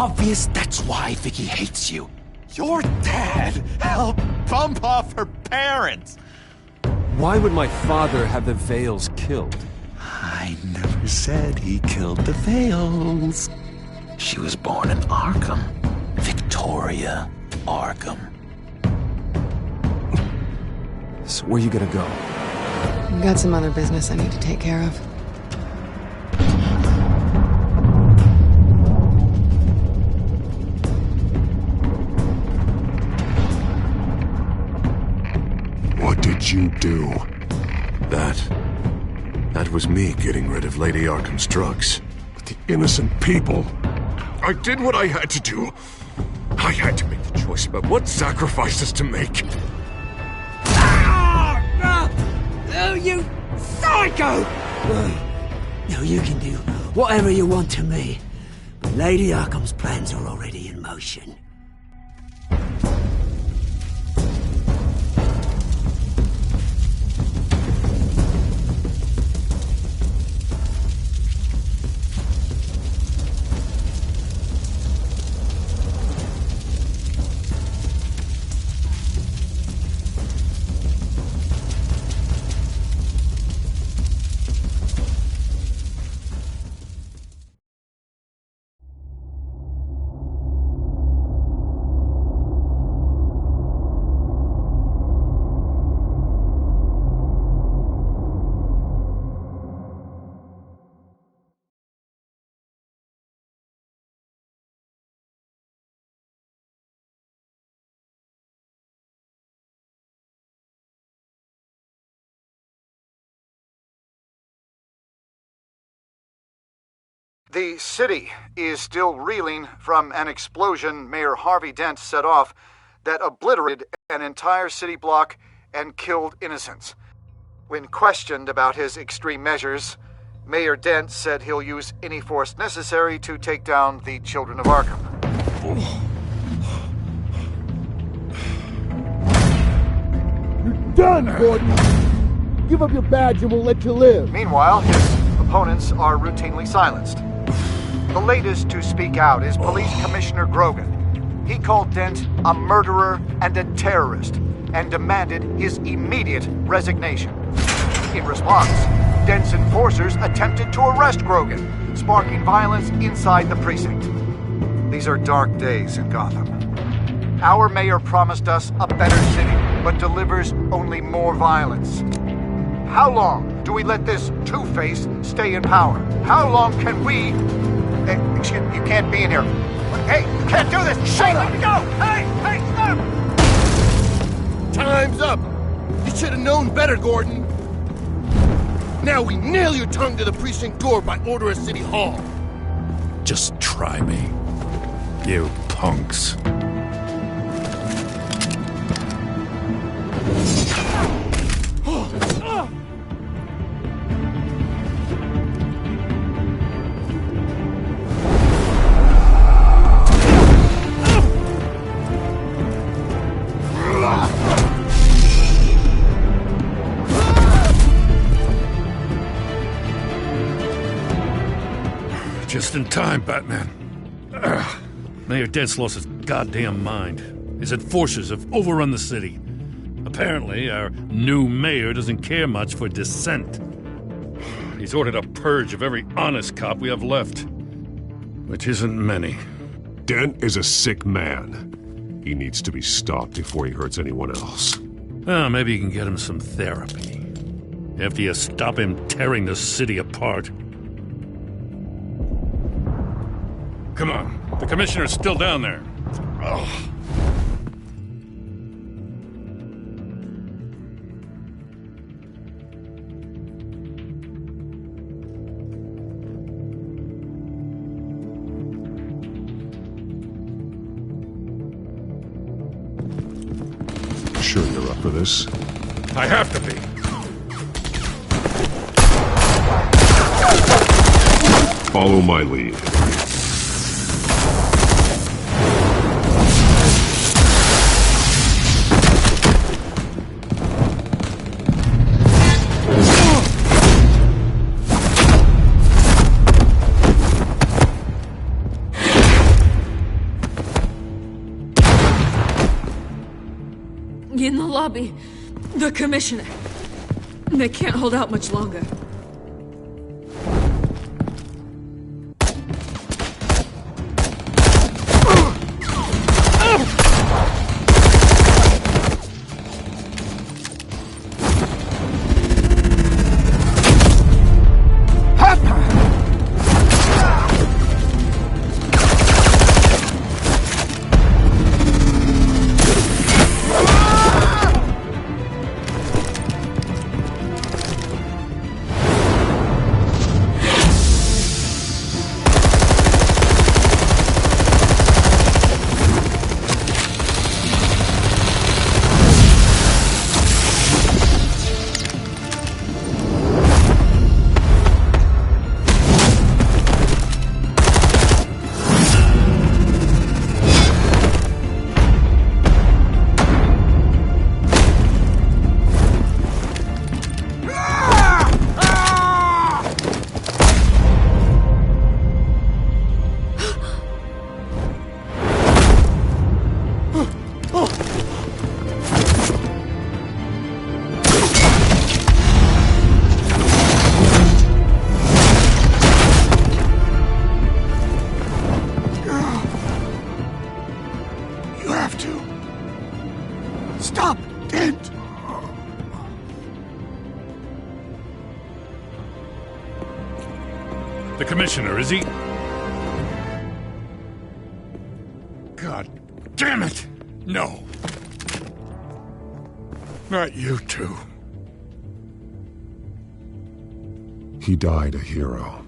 obvious that's why Vicky hates you. Your dad helped bump off her parents! Why would my father have the Vales killed? I never said he killed the Vales. She was born in Arkham. Victoria Arkham. So where you gonna go? Got some other business I need to take care of. What did you do? That was me getting rid of Lady Arkham's drugs. But the innocent people... I did what I had to do. I had to make the choice about what sacrifices to make. Oh, you psycho! Now you can do whatever you want to me. But Lady Arkham's plans are already in motion. The city is still reeling from an explosion Mayor Harvey Dent set off that obliterated an entire city block and killed innocents. When questioned about his extreme measures, Mayor Dent said he'll use any force necessary to take down the children of Arkham. You're done, Gordon! Give up your badge and we'll let you live. Meanwhile, his opponents are routinely silenced. The latest to speak out is Police Commissioner Grogan. He called Dent a murderer and a terrorist and demanded his immediate resignation. In response, Dent's enforcers attempted to arrest Grogan, sparking violence inside the precinct. These are dark days in Gotham. Our mayor promised us a better city, but delivers only more violence. How long do we let this Two-Face stay in power? How long can we... Excuse me, you can't be in here. Hey, you can't do this! Shut up! Let me go! Hey, stop! Time's up! You should have known better, Gordon. Now we nail your tongue to the precinct door by order of City Hall. Just try me, you punks. Just in time, Batman. Mayor Dent's lost his goddamn mind. His enforcers have overrun the city. Apparently, our new mayor doesn't care much for dissent. He's ordered a purge of every honest cop we have left, which isn't many. Dent is a sick man. He needs to be stopped before he hurts anyone else. Well, maybe you can get him some therapy. After you stop him tearing the city apart. Come on, the commissioner's still down there. Ugh. Sure you're up for this? I have to be. Follow my lead. In the lobby. The commissioner. They can't hold out much longer. The commissioner, is he? God damn it! No. Not you two. He died a hero,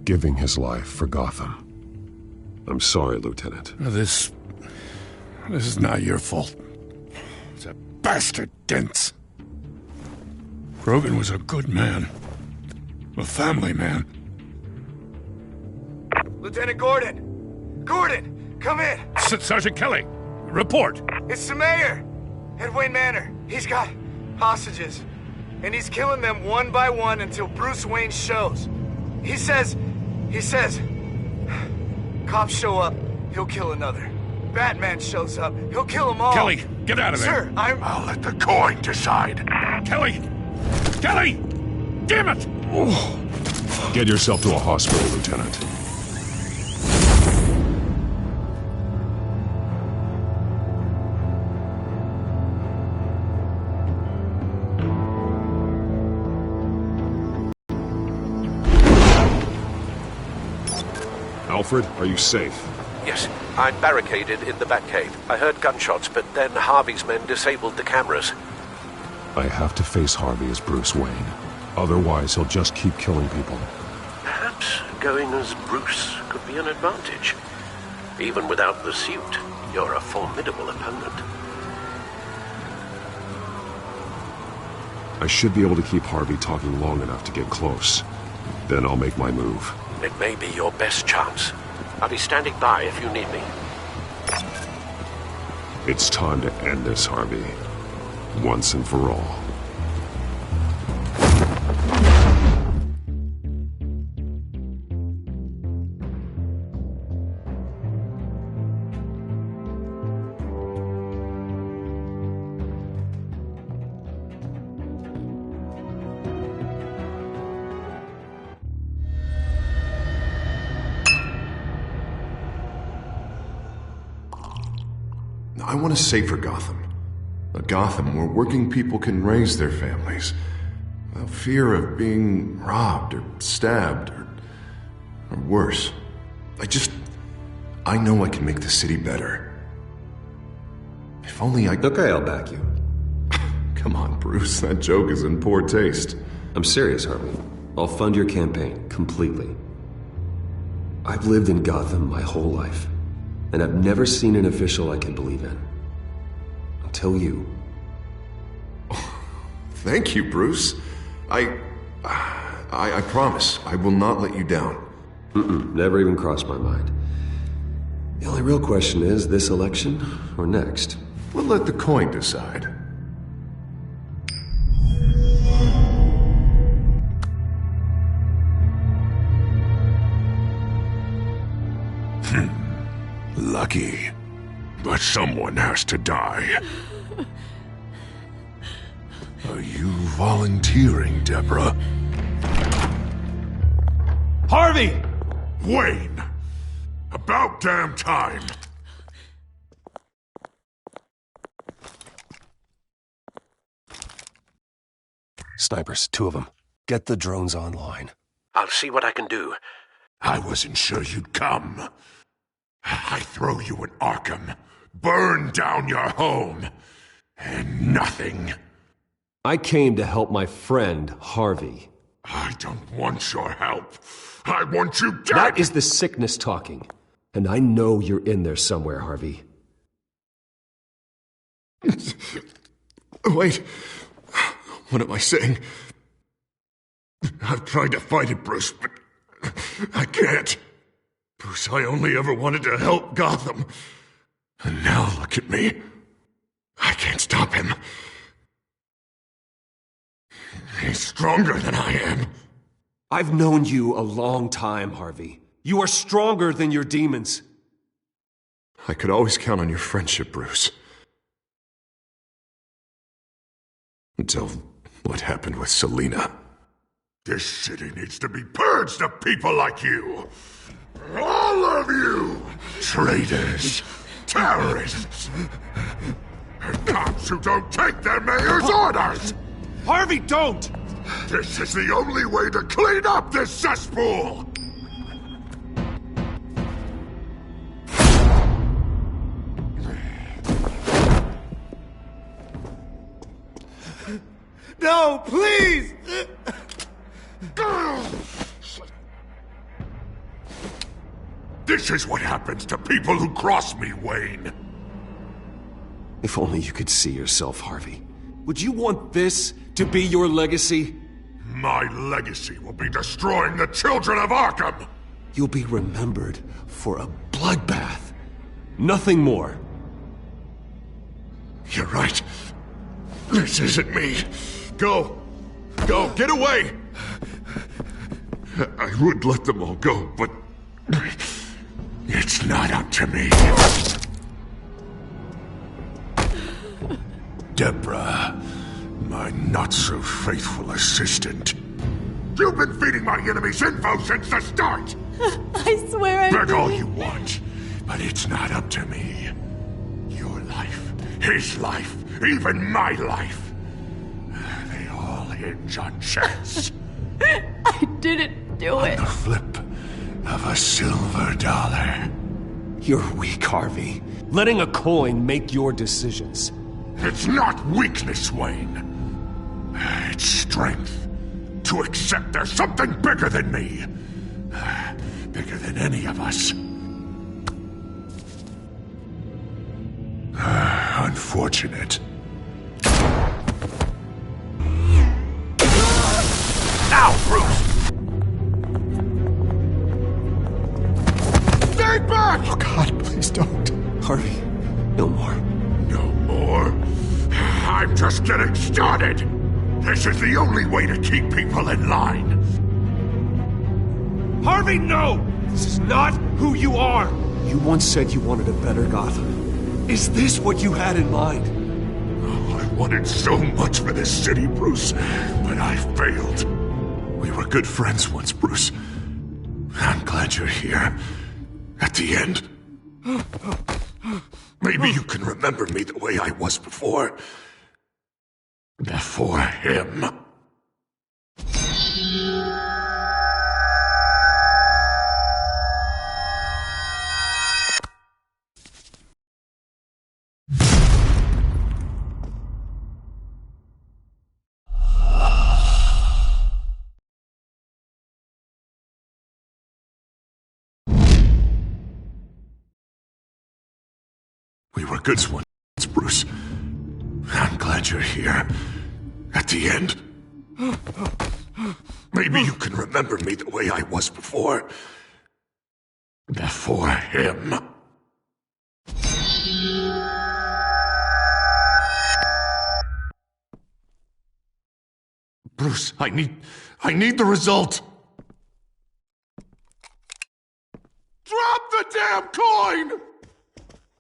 giving his life for Gotham. I'm sorry, Lieutenant. This is not your fault. It's a bastard Dent's. Grogan was a good man. A family man. Lieutenant Gordon! Gordon, come in! Sergeant Kelly, report! It's the mayor! At Wayne Manor. He's got hostages. And he's killing them one by one until Bruce Wayne shows. He says... Cops show up, he'll kill another. Batman shows up, he'll kill them all. Kelly, get out of there! Sir, I'll let the coin decide. Kelly! Kelly! Damn it! Get yourself to a hospital, Lieutenant. Alfred, are you safe? Yes, I'm barricaded in the Batcave. I heard gunshots, but then Harvey's men disabled the cameras. I have to face Harvey as Bruce Wayne. Otherwise, he'll just keep killing people. Perhaps going as Bruce could be an advantage. Even without the suit, you're a formidable opponent. I should be able to keep Harvey talking long enough to get close. Then I'll make my move. It may be your best chance. I'll be standing by if you need me. It's time to end this, Harvey. Once and for all. I want a safer Gotham. A Gotham where working people can raise their families without fear of being robbed or stabbed or worse. I know I can make the city better. If only I... Okay, I'll back you. Come on, Bruce, that joke is in poor taste. I'm serious, Harvey. I'll fund your campaign, completely. I've lived in Gotham my whole life, and I've never seen an official I can believe in. Until you. Thank you, Bruce. I promise, I will not let you down. Never even crossed my mind. The only real question is, this election or next? We'll let the coin decide. Lucky. But someone has to die. Are you volunteering, Deborah? Harvey! Wayne! About damn time! Snipers, 2 of them. Get the drones online. I'll see what I can do. I wasn't sure you'd come. I throw you in Arkham, burn down your home, and nothing. I came to help my friend, Harvey. I don't want your help. I want you dead! That is the sickness talking. And I know you're in there somewhere, Harvey. Wait. What am I saying? I've tried to fight it, Bruce, but I can't. Bruce, I only ever wanted to help Gotham. And now look at me. I can't stop him. He's stronger than I am. I've known you a long time, Harvey. You are stronger than your demons. I could always count on your friendship, Bruce. Until what happened with Selina. This city needs to be purged of people like you. All of you! Traitors, terrorists, and cops who don't take their mayor's orders! Harvey, don't! This is the only way to clean up this cesspool! No, please! This is what happens to people who cross me, Wayne. If only you could see yourself, Harvey. Would you want this to be your legacy? My legacy will be destroying the children of Arkham! You'll be remembered for a bloodbath. Nothing more. You're right. This isn't me. Go. Go. Get away. I would let them all go, but it's not up to me. Deborah, my not-so-faithful assistant. You've been feeding my enemies info since the start! I swear I Beg all you want, but it's not up to me. Your life, his life, even my life. They all hinge on chance. I didn't do it. On the flip of a silver dollar. You're weak, Harvey. Letting a coin make your decisions. It's not weakness, Wayne. It's strength. To accept there's something bigger than me. Bigger than any of us. Unfortunate. Now, Bruce! Stay back! Oh, God, please don't. Harvey, no more. No more? I'm just getting started. This is the only way to keep people in line. Harvey, no! This is not who you are! You once said you wanted a better Gotham. Is this what you had in mind? Oh, I wanted so much for this city, Bruce, but I failed. We were good friends once, Bruce. I'm glad you're here. At the end. Maybe you can remember me the way I was before. Before him. We were good ones, Bruce. I'm glad you're here. At the end. Maybe you can remember me the way I was before. Before him. Bruce, I need the result. Drop the damn coin!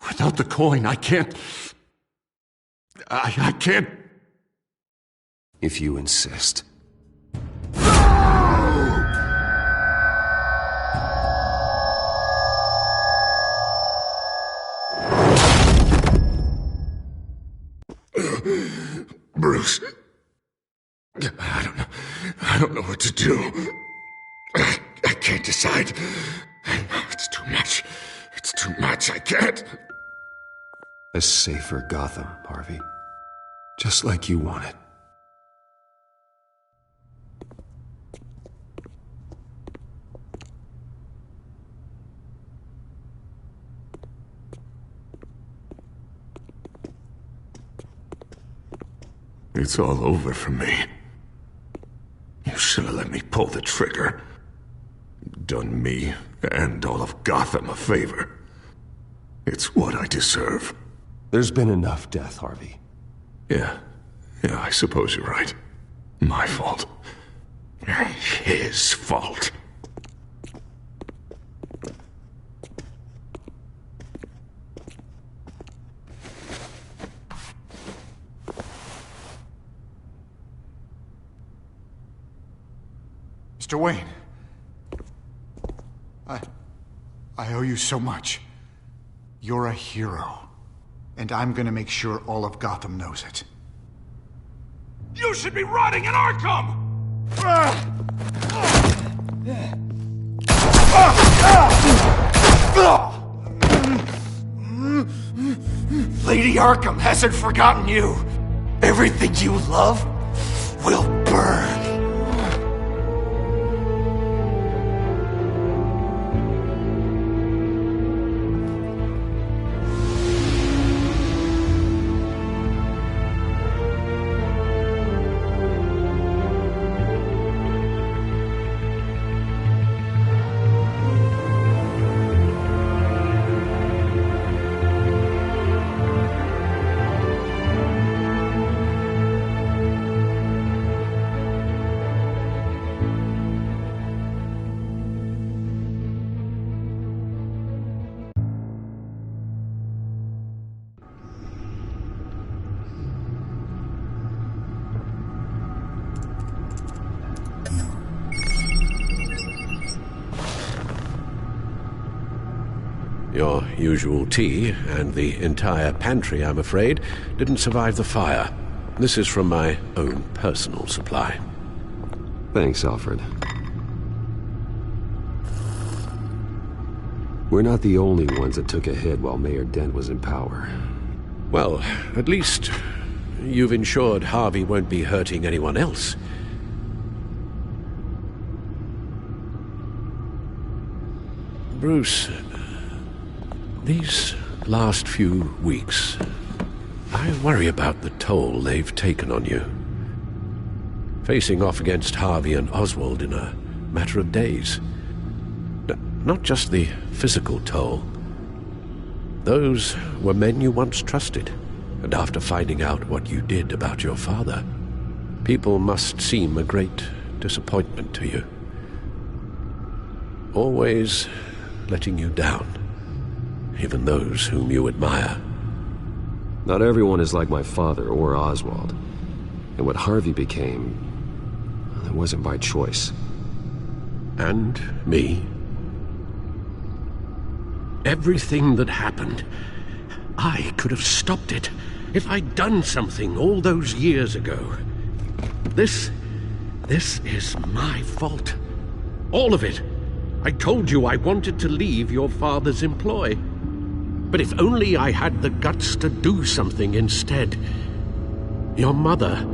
Without the coin, I can't... If you insist. Bruce. I don't know what to do. I can't decide. It's too much. It's too much. I can't. A safer Gotham, Harvey. Just like you wanted. It's all over for me. You should have let me pull the trigger. Done me and all of Gotham a favor. It's what I deserve. There's been enough death, Harvey. Yeah, I suppose you're right. My fault. His fault. Mr. Wayne. I owe you so much. You're a hero. And I'm gonna make sure all of Gotham knows it. You should be rotting in Arkham! Lady Arkham hasn't forgotten you. Everything you love will burn. Your usual tea and the entire pantry, I'm afraid, didn't survive the fire. This is from my own personal supply. Thanks, Alfred. We're not the only ones that took a hit while Mayor Dent was in power. Well, at least you've ensured Harvey won't be hurting anyone else. Bruce, these last few weeks, I worry about the toll they've taken on you. Facing off against Harvey and Oswald in a matter of days. Not just the physical toll. Those were men you once trusted, and after finding out what you did about your father, people must seem a great disappointment to you. Always letting you down, even those whom you admire. Not everyone is like my father or Oswald. And what Harvey became, it wasn't by choice. And me. Everything that happened, I could have stopped it if I'd done something all those years ago. This is my fault. All of it. I told you I wanted to leave your father's employ. But if only I had the guts to do something instead. Your mother,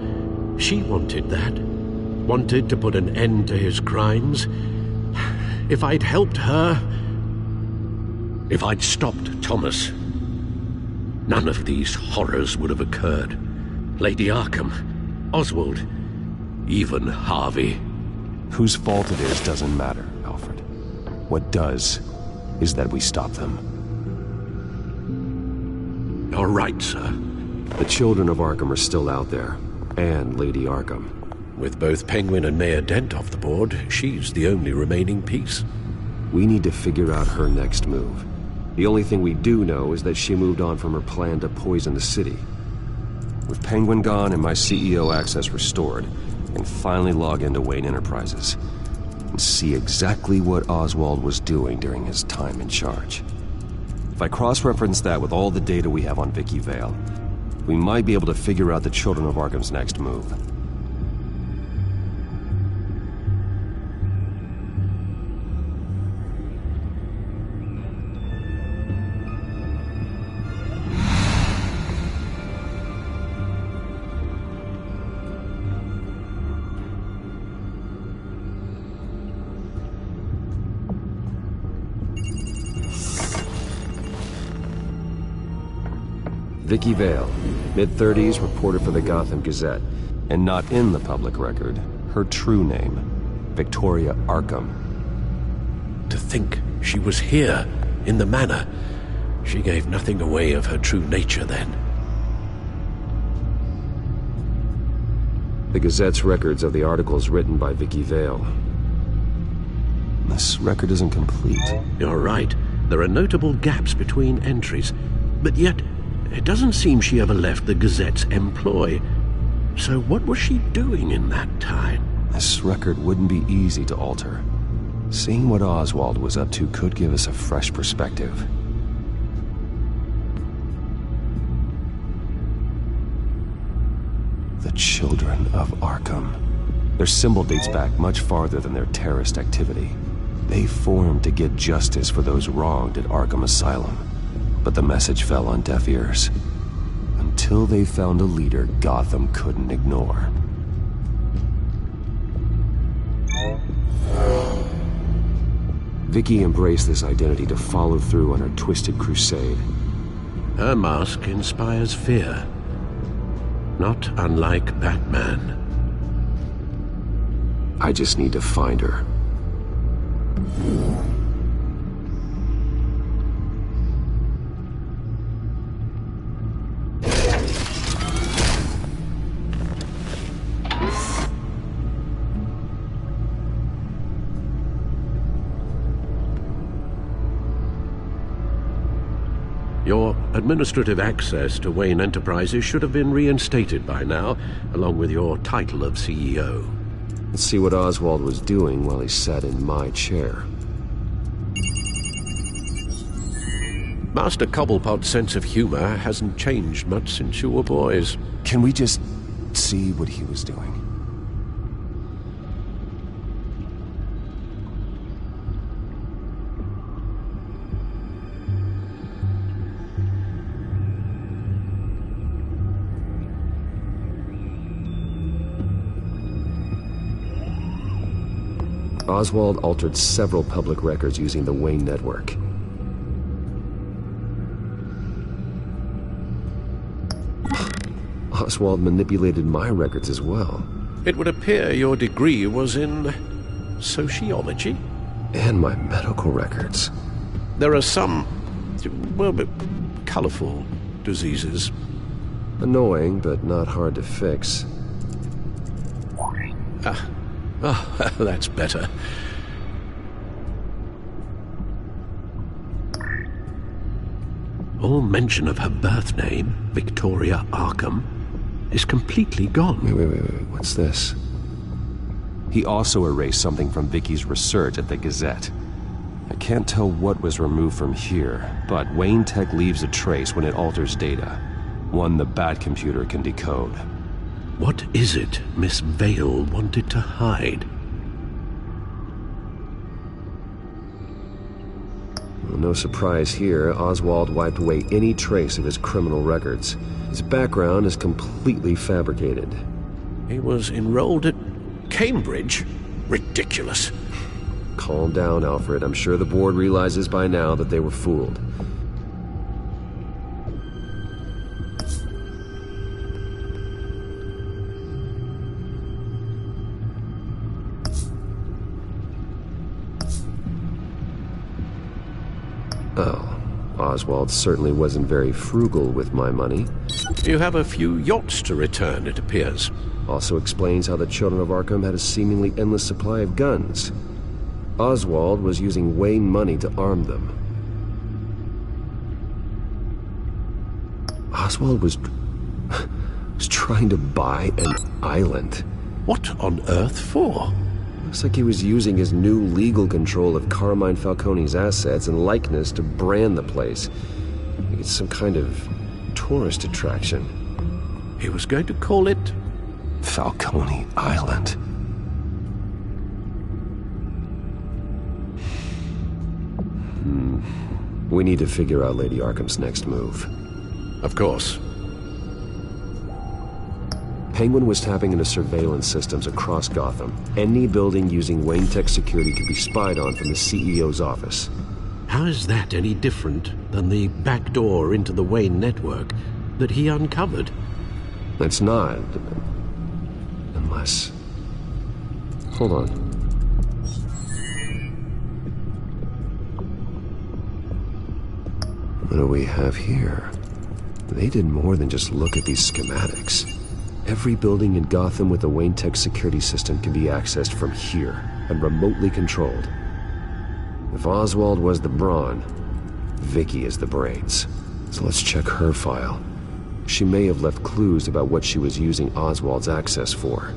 she wanted that. Wanted to put an end to his crimes. If I'd helped her, if I'd stopped Thomas, none of these horrors would have occurred. Lady Arkham, Oswald, even Harvey. Whose fault it is doesn't matter, Alfred. What does is that we stop them. You're right, sir. The children of Arkham are still out there, and Lady Arkham. With both Penguin and Mayor Dent off the board, she's the only remaining piece. We need to figure out her next move. The only thing we do know is that she moved on from her plan to poison the city. With Penguin gone and my CEO access restored, I can finally log into Wayne Enterprises and see exactly what Oswald was doing during his time in charge. If I cross-reference that with all the data we have on Vicky Vale, we might be able to figure out the Children of Arkham's next move. Vicky Vale, mid-30s, reporter for the Gotham Gazette, and not in the public record, her true name, Victoria Arkham. To think she was here, in the manor. She gave nothing away of her true nature then. The Gazette's records of the articles written by Vicky Vale. This record isn't complete. You're right. There are notable gaps between entries, but yet it doesn't seem she ever left the Gazette's employ. So what was she doing in that time? This record wouldn't be easy to alter. Seeing what Oswald was up to could give us a fresh perspective. The Children of Arkham. Their symbol dates back much farther than their terrorist activity. They formed to get justice for those wronged at Arkham Asylum. But the message fell on deaf ears. Until they found a leader Gotham couldn't ignore. Vicky embraced this identity to follow through on her twisted crusade. Her mask inspires fear. Not unlike Batman. I just need to find her. Your administrative access to Wayne Enterprises should have been reinstated by now, along with your title of CEO. Let's see what Oswald was doing while he sat in my chair. Master Cobblepot's sense of humor hasn't changed much since you were boys. Can we just see what he was doing? Oswald altered several public records using the Wayne network. Oswald manipulated my records as well. It would appear your degree was in sociology? And my medical records. There are some, well, colorful diseases. Annoying, but not hard to fix. Oh, that's better. All mention of her birth name, Victoria Arkham, is completely gone. Wait, what's this? He also erased something from Vicky's research at the Gazette. I can't tell what was removed from here, but Wayne Tech leaves a trace when it alters data. One the Bat computer can decode. What is it Miss Vale wanted to hide? Well, no surprise here, Oswald wiped away any trace of his criminal records. His background is completely fabricated. He was enrolled at Cambridge? Ridiculous. Calm down, Alfred. I'm sure the board realizes by now that they were fooled. Oh, Oswald certainly wasn't very frugal with my money. You have a few yachts to return, it appears. Also explains how the Children of Arkham had a seemingly endless supply of guns. Oswald was using Wayne money to arm them. Was trying to buy an island. What on earth for? Looks like he was using his new legal control of Carmine Falcone's assets and likeness to brand the place. It's some kind of tourist attraction. He was going to call it Falcone Island. We need to figure out Lady Arkham's next move. Of course. Penguin was tapping into surveillance systems across Gotham. Any building using Wayne Tech security could be spied on from the CEO's office. How is that any different than the back door into the Wayne network that he uncovered? It's not. Unless... Hold on. What do we have here? They did more than just look at these schematics. Every building in Gotham with a Wayne Tech security system can be accessed from here and remotely controlled. If Oswald was the brawn, Vicky is the brains. So let's check her file. She may have left clues about what she was using Oswald's access for.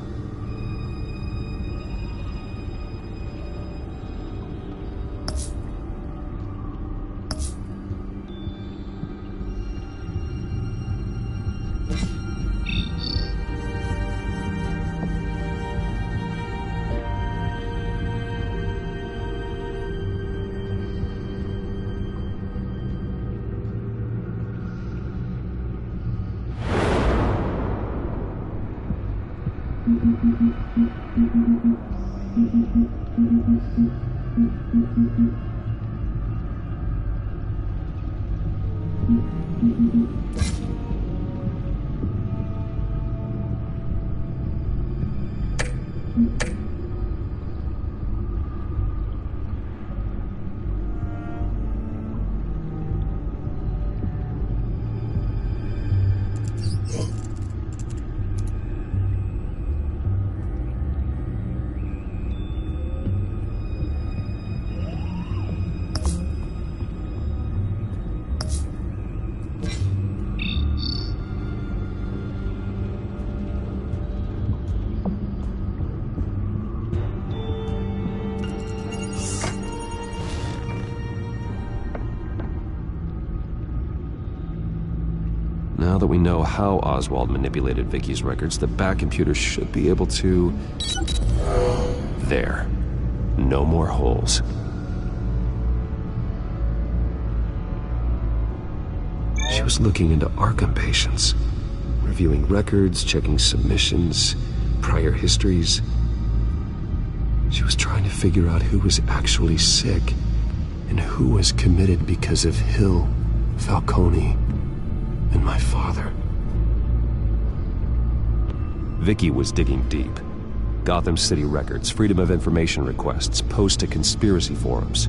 Now that we know how Oswald manipulated Vicky's records, the back computer should be able to... There. No more holes. She was looking into Arkham patients, reviewing records, checking submissions, prior histories. She was trying to figure out who was actually sick and who was committed because of Hill, Falcone, and my father. Vicky was digging deep. Gotham City records, Freedom of Information requests, posts to conspiracy forums.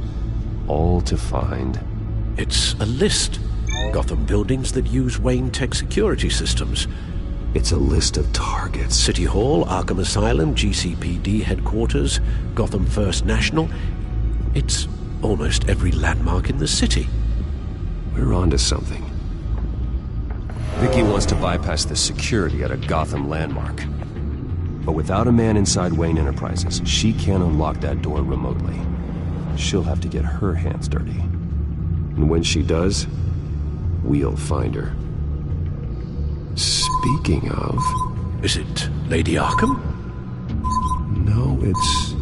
All to find... It's a list. Gotham buildings that use Wayne Tech security systems. It's a list of targets. City Hall, Arkham Asylum, GCPD headquarters, Gotham First National. It's almost every landmark in the city. We're onto something. Vicky wants to bypass the security at a Gotham landmark. But without a man inside Wayne Enterprises, she can't unlock that door remotely. She'll have to get her hands dirty. And when she does, we'll find her. Speaking of... Is it Lady Arkham? No, it's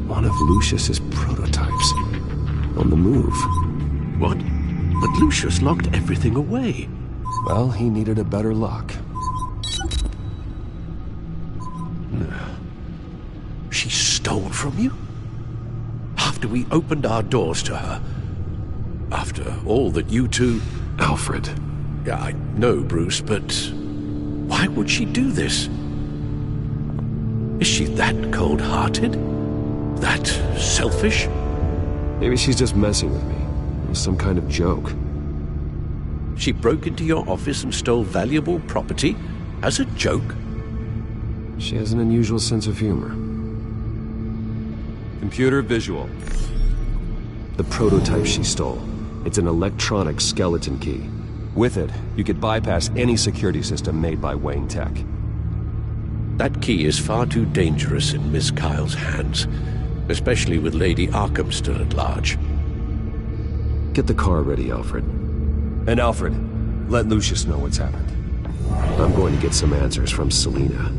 one of Lucius's prototypes. On the move. What? But Lucius locked everything away. Well, he needed a better lock. She stole from you? After we opened our doors to her? After all that you two... Alfred. Yeah, I know, Bruce, but... why would she do this? Is she that cold-hearted? That selfish? Maybe she's just messing with me. It was some kind of joke. She broke into your office and stole valuable property as a joke? She has an unusual sense of humor. Computer visual. The prototype she stole. It's an electronic skeleton key. With it, you could bypass any security system made by Wayne Tech. That key is far too dangerous in Miss Kyle's hands, especially with Lady Arkham still at large. Get the car ready, Alfred. And Alfred, let Lucius know what's happened. I'm going to get some answers from Selina.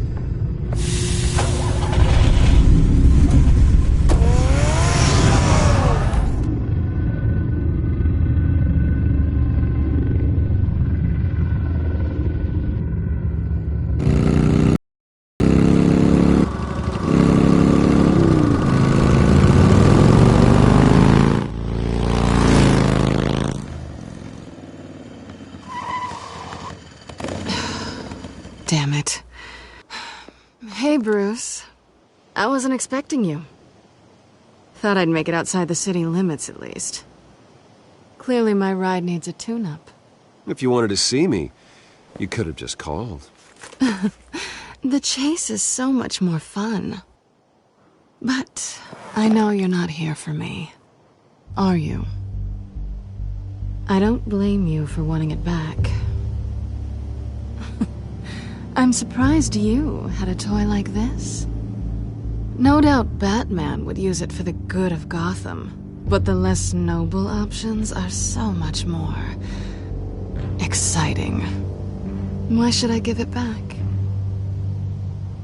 Damn it. Hey, Bruce. I wasn't expecting you. Thought I'd make it outside the city limits, at least. Clearly my ride needs a tune-up. If you wanted to see me, you could have just called. The chase is so much more fun. But I know you're not here for me. Are you? I don't blame you for wanting it back. I'm surprised you had a toy like this. No doubt Batman would use it for the good of Gotham, but the less noble options are so much more exciting. Why should I give it back?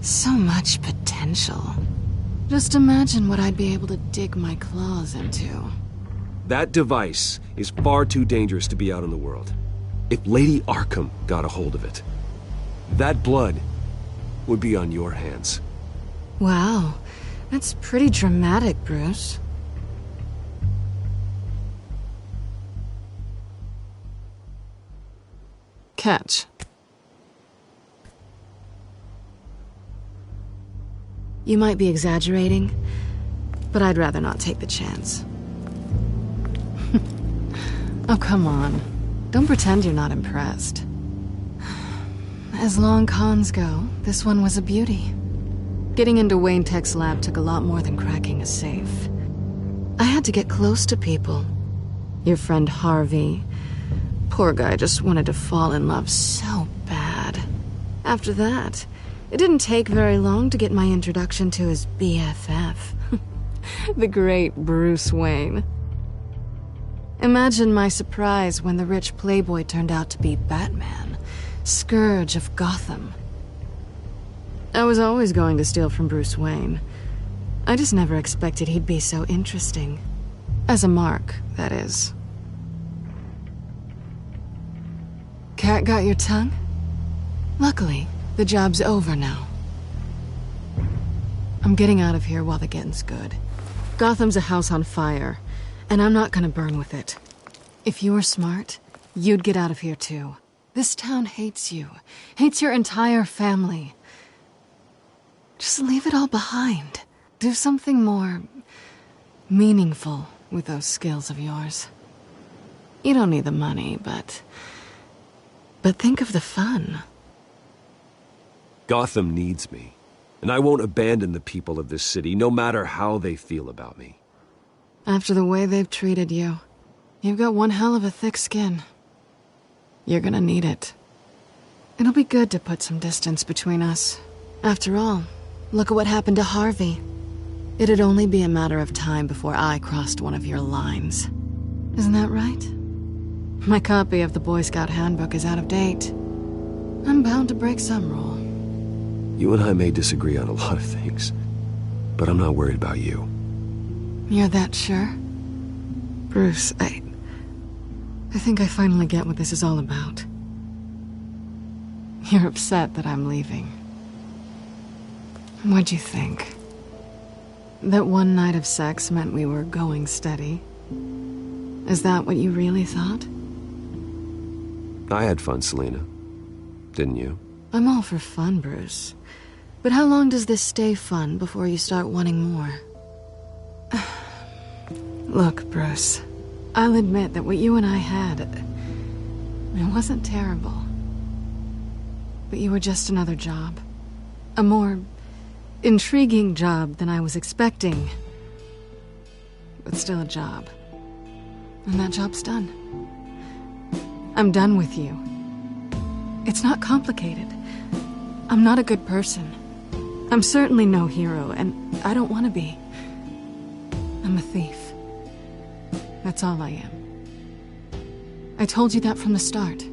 So much potential. Just imagine what I'd be able to dig my claws into. That device is far too dangerous to be out in the world. If Lady Arkham got a hold of it, that blood would be on your hands. Wow, that's pretty dramatic, Bruce. Catch. You might be exaggerating, but I'd rather not take the chance. Oh, come on. Don't pretend you're not impressed. As long cons go, this one was a beauty. Getting into Wayne Tech's lab took a lot more than cracking a safe. I had to get close to people. Your friend Harvey. Poor guy just wanted to fall in love so bad. After that, it didn't take very long to get my introduction to his BFF. The great Bruce Wayne. Imagine my surprise when the rich playboy turned out to be Batman, Scourge of Gotham. I was always going to steal from Bruce Wayne. I just never expected he'd be so interesting. As a mark, that is. Cat got your tongue? Luckily, the job's over now. I'm getting out of here while the getting's good. Gotham's a house on fire, and I'm not gonna burn with it. If you were smart, you'd get out of here too. This town hates you, hates your entire family. Just leave it all behind. Do something more meaningful with those skills of yours. You don't need the money, but think of the fun. Gotham needs me, and I won't abandon the people of this city, no matter how they feel about me. After the way they've treated you, you've got one hell of a thick skin. You're gonna need it. It'll be good to put some distance between us. After all, look at what happened to Harvey. It'd only be a matter of time before I crossed one of your lines. Isn't that right? My copy of the Boy Scout Handbook is out of date. I'm bound to break some rule. You and I may disagree on a lot of things, but I'm not worried about you. You're that sure? Bruce, I think I finally get what this is all about. You're upset that I'm leaving. What'd you think? That one night of sex meant we were going steady? Is that what you really thought? I had fun, Selina. Didn't you? I'm all for fun, Bruce. But how long does this stay fun before you start wanting more? Look, Bruce, I'll admit that what you and I had, it wasn't terrible. But you were just another job. A more intriguing job than I was expecting. But still a job. And that job's done. I'm done with you. It's not complicated. I'm not a good person. I'm certainly no hero, and I don't want to be. I'm a thief. That's all I am. I told you that from the start.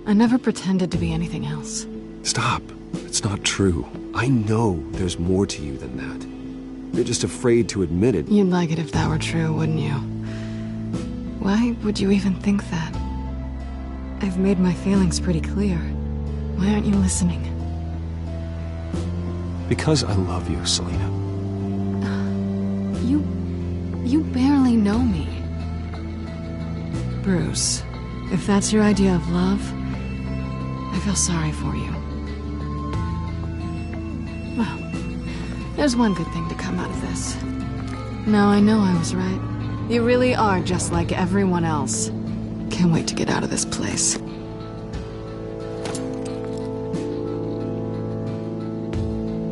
I never pretended to be anything else. Stop. It's not true. I know there's more to you than that. You're just afraid to admit it. You'd like it if that were true, wouldn't you? Why would you even think that? I've made my feelings pretty clear. Why aren't you listening? Because I love you, Selina. You barely know me. Bruce, if that's your idea of love, I feel sorry for you. Well, there's one good thing to come out of this. Now I know I was right. You really are just like everyone else. Can't wait to get out of this place.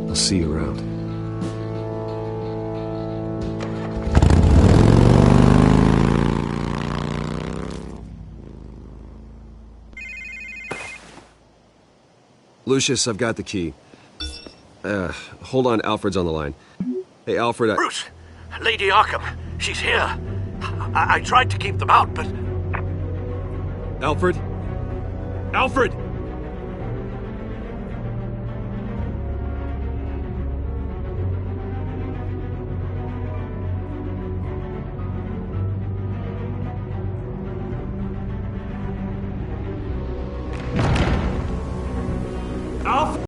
I'll see you around. Lucius, I've got the key. Hold on, Alfred's on the line. Hey, Alfred, Bruce! Lady Arkham, she's here. I tried to keep them out, but... Alfred? Alfred! Alfred!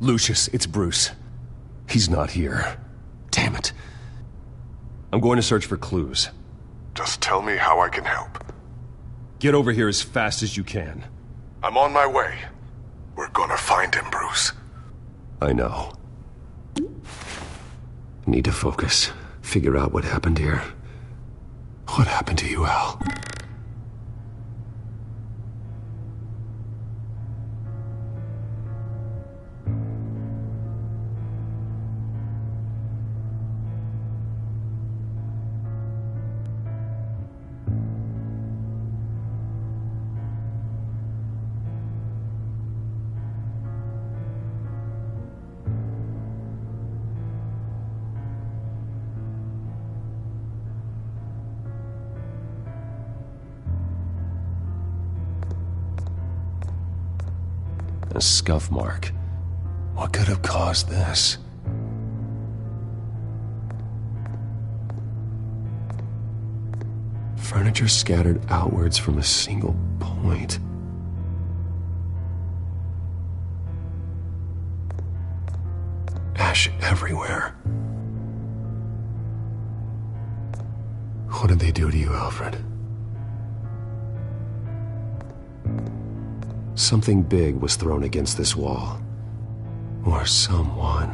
Lucius, it's Bruce. He's not here. Damn it. I'm going to search for clues. Just tell me how I can help. Get over here as fast as you can. I'm on my way. We're gonna find him, Bruce. I know. Need to focus. Figure out what happened here. What happened to you, Al? A scuff mark. What could have caused this? Furniture scattered outwards from a single point. Ash everywhere. What did they do to you, Alfred? Something big was thrown against this wall. Or someone.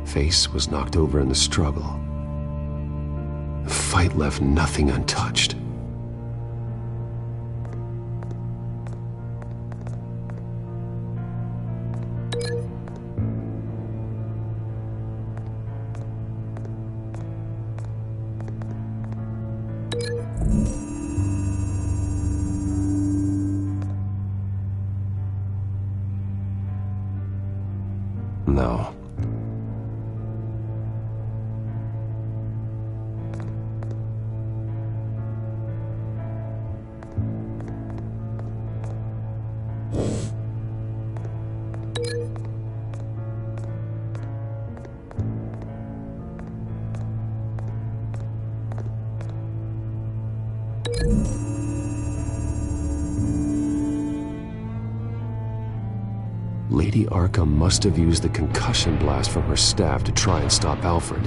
Face was knocked over in the struggle. The fight left nothing untouched. No. Lady Arkham must have used the concussion blast from her staff to try and stop Alfred.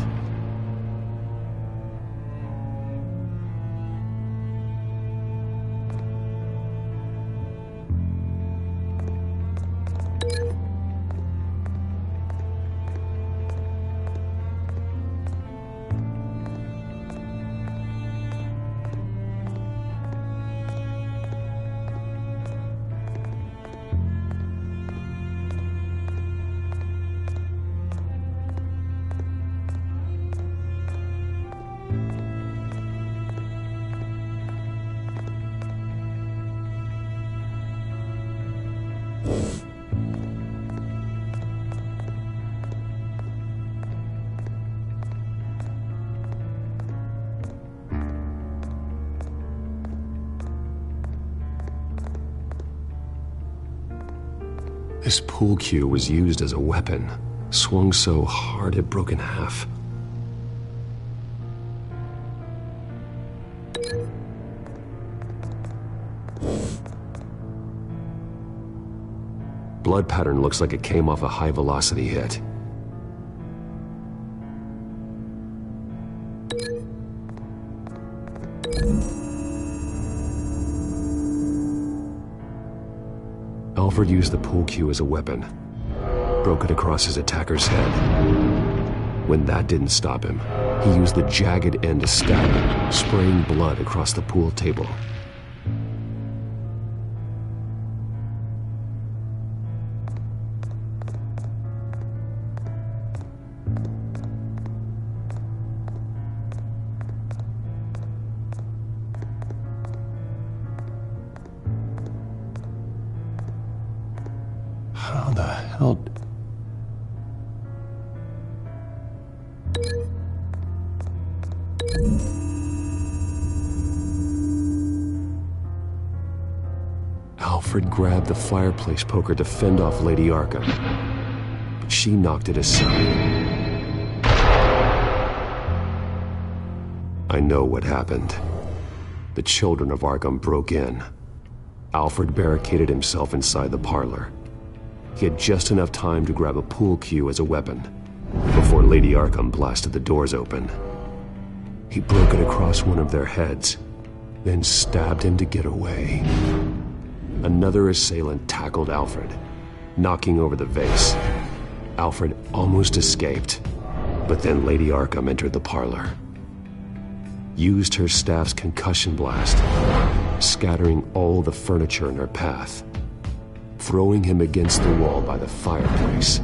This pool cue was used as a weapon, swung so hard it broke in half. Blood pattern looks like it came off a high-velocity hit. Alfred used the pool cue as a weapon, broke it across his attacker's head. When that didn't stop him, he used the jagged end to stab him, spraying blood across the pool table. How the hell... Alfred grabbed the fireplace poker to fend off Lady Arkham, but she knocked it aside. I know what happened. The children of Arkham broke in. Alfred barricaded himself inside the parlor. He had just enough time to grab a pool cue as a weapon before Lady Arkham blasted the doors open. He broke it across one of their heads, then stabbed him to get away. Another assailant tackled Alfred, knocking over the vase. Alfred almost escaped, but then Lady Arkham entered the parlor. Used her staff's concussion blast, scattering all the furniture in her path, throwing him against the wall by the fireplace.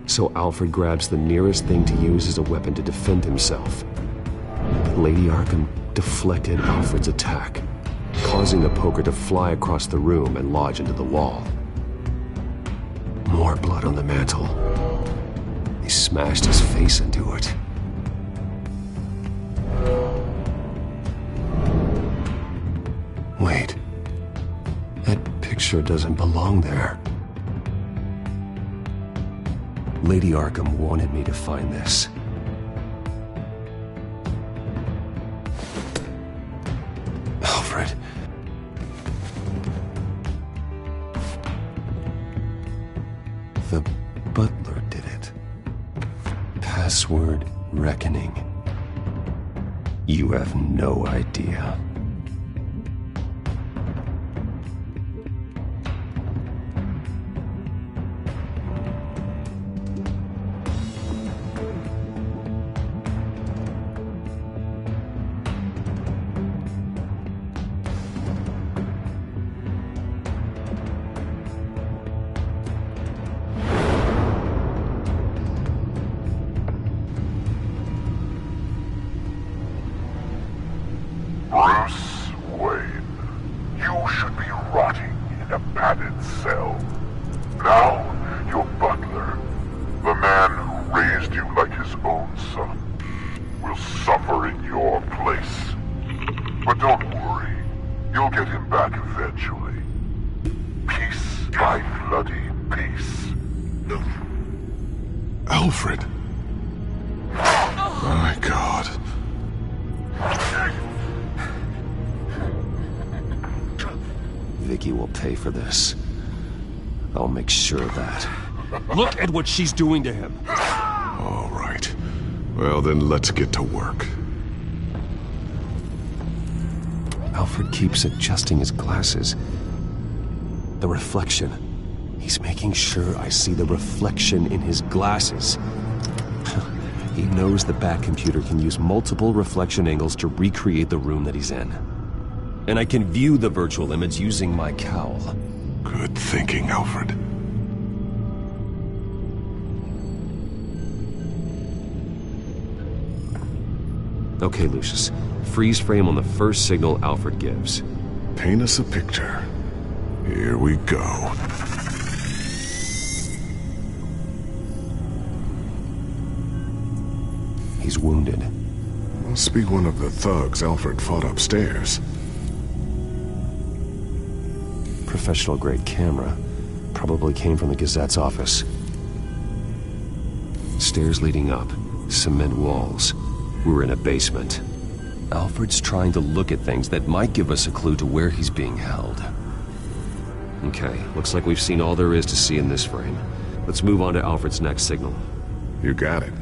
So Alfred grabs the nearest thing to use as a weapon to defend himself. But Lady Arkham deflected Alfred's attack, causing the poker to fly across the room and lodge into the wall. More blood on the mantel. He smashed his face into it. Wait. That picture doesn't belong there. Lady Arkham wanted me to find this. Alfred. The butler did it. password reckoning. You have no idea. Bruce Wayne, you should be rotting in a padded cell. Now, your butler, the man who raised you like his own son, will suffer in your place. But don't worry, you'll get him back eventually. Piece by bloody piece. Alfred! My God. Vicky will pay for this. I'll make sure of that. Look at what she's doing to him. All right. Well, then let's get to work. Alfred keeps adjusting his glasses. The reflection. He's making sure I see the reflection in his glasses. He knows the Batcomputer can use multiple reflection angles to recreate the room that he's in. And I can view the virtual image using my cowl. Good thinking, Alfred. Okay, Lucius. Freeze frame on the first signal Alfred gives. Paint us a picture. Here we go. He's wounded. Must be one of the thugs Alfred fought upstairs. Professional-grade camera. Probably came from the Gazette's office. Stairs leading up. Cement walls. We're in a basement. Alfred's trying to look at things that might give us a clue to where he's being held. Okay, looks like we've seen all there is to see in this frame. Let's move on to Alfred's next signal. You got it.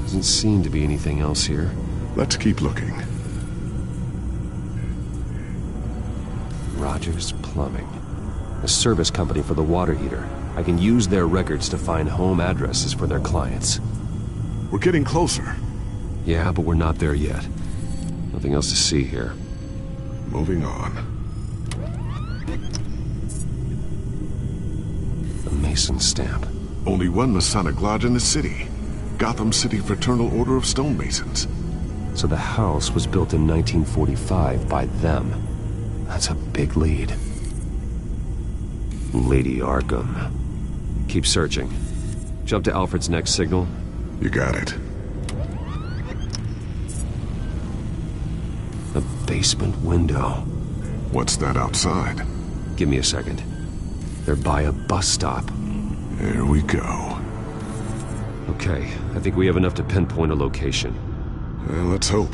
Doesn't seem to be anything else here. Let's keep looking. Rogers Plumbing. A service company for the water heater. I can use their records to find home addresses for their clients. We're getting closer. Yeah, but we're not there yet. Nothing else to see here. Moving on. The Mason stamp. Only one Masonic lodge in the city. Gotham City Fraternal Order of Stonemasons. So the house was built in 1945 by them. That's a big lead. Lady Arkham. Keep searching. Jump to Alfred's next signal. You got it. A basement window. What's that outside? Give me a second. They're by a bus stop. There we go. Okay, I think we have enough to pinpoint a location. Well, let's hope.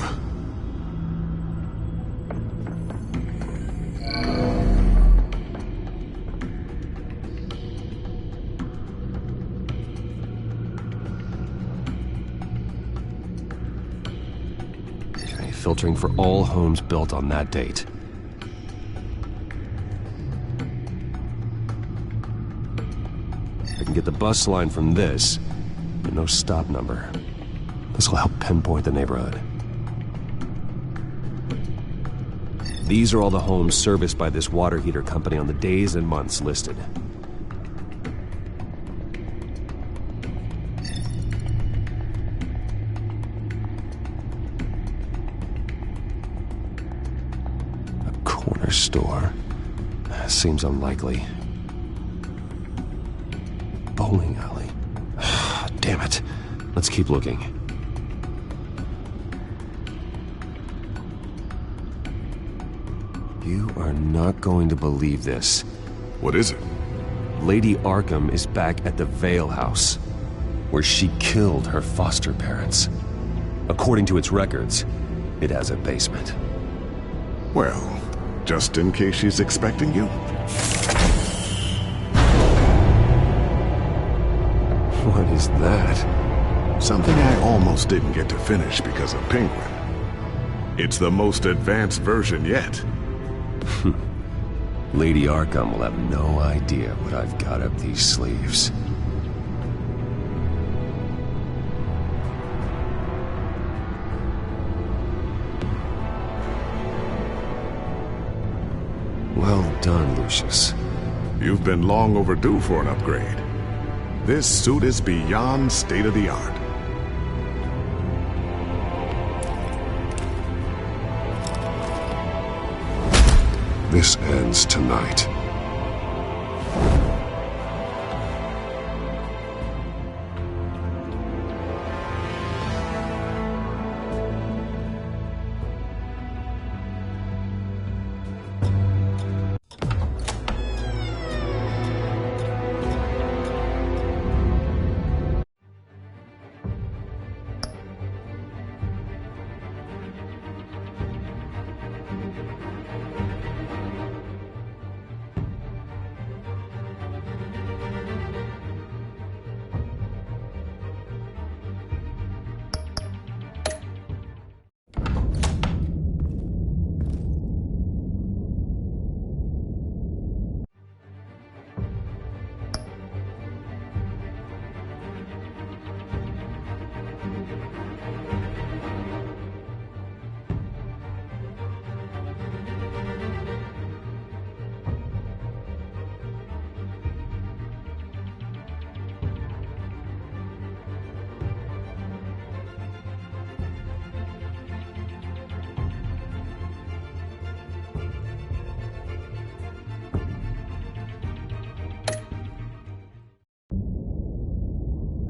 Okay, filtering for all homes built on that date. I can get the bus line from this, but no stop number. This will help pinpoint the neighborhood. These are all the homes serviced by this water heater company on the days and months listed. A corner store. Seems unlikely. Bowling alley. Damn it. Let's keep looking. You are not going to believe this. What is it? Lady Arkham is back at the Vale House, where she killed her foster parents. According to its records, it has a basement. Well, just in case she's expecting you. What is that? Something I almost didn't get to finish because of Penguin. It's the most advanced version yet. Lady Arkham will have no idea what I've got up these sleeves. Well done, Lucius. You've been long overdue for an upgrade. This suit is beyond state-of-the-art. This ends tonight.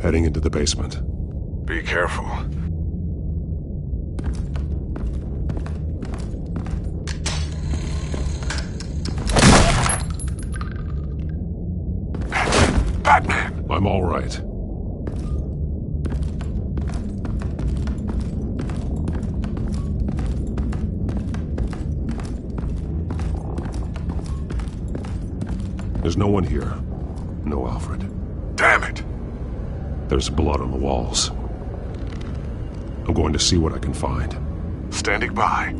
Heading into the basement. Be careful. Batman! I'm all right. There's no one here. No Alfred. Damn it! There's blood on the walls. I'm going to see what I can find. Standing by.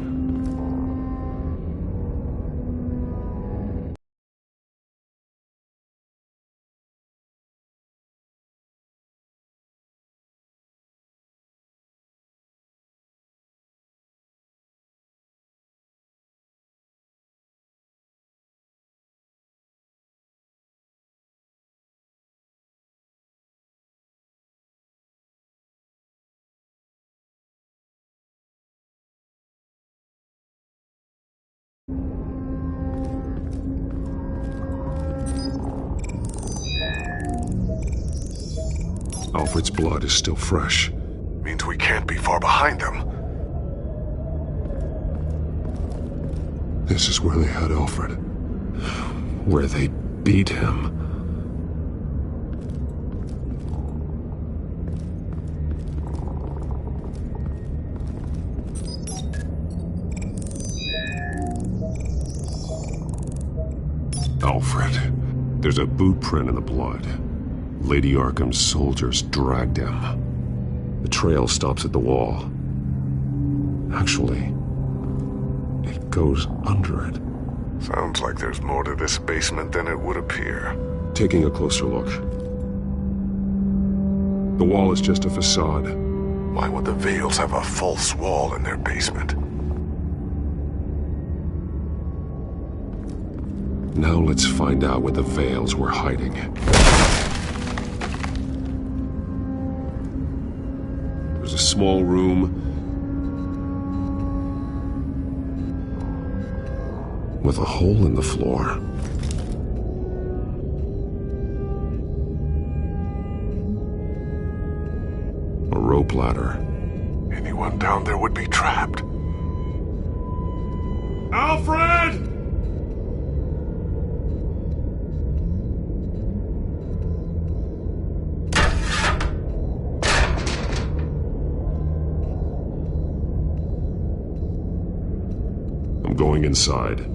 Alfred's blood is still fresh. Means we can't be far behind them. This is where they had Alfred. Where they beat him. Alfred. There's a boot print in the blood. Lady Arkham's soldiers dragged him. The trail stops at the wall. Actually, it goes under it. Sounds like there's more to this basement than it would appear. Taking a closer look. The wall is just a facade. Why would the Vales have a false wall in their basement? Now let's find out where the Vales were hiding. There's a small room with a hole in the floor. A rope ladder. Anyone down there would be trapped. Alfred! I'm going inside.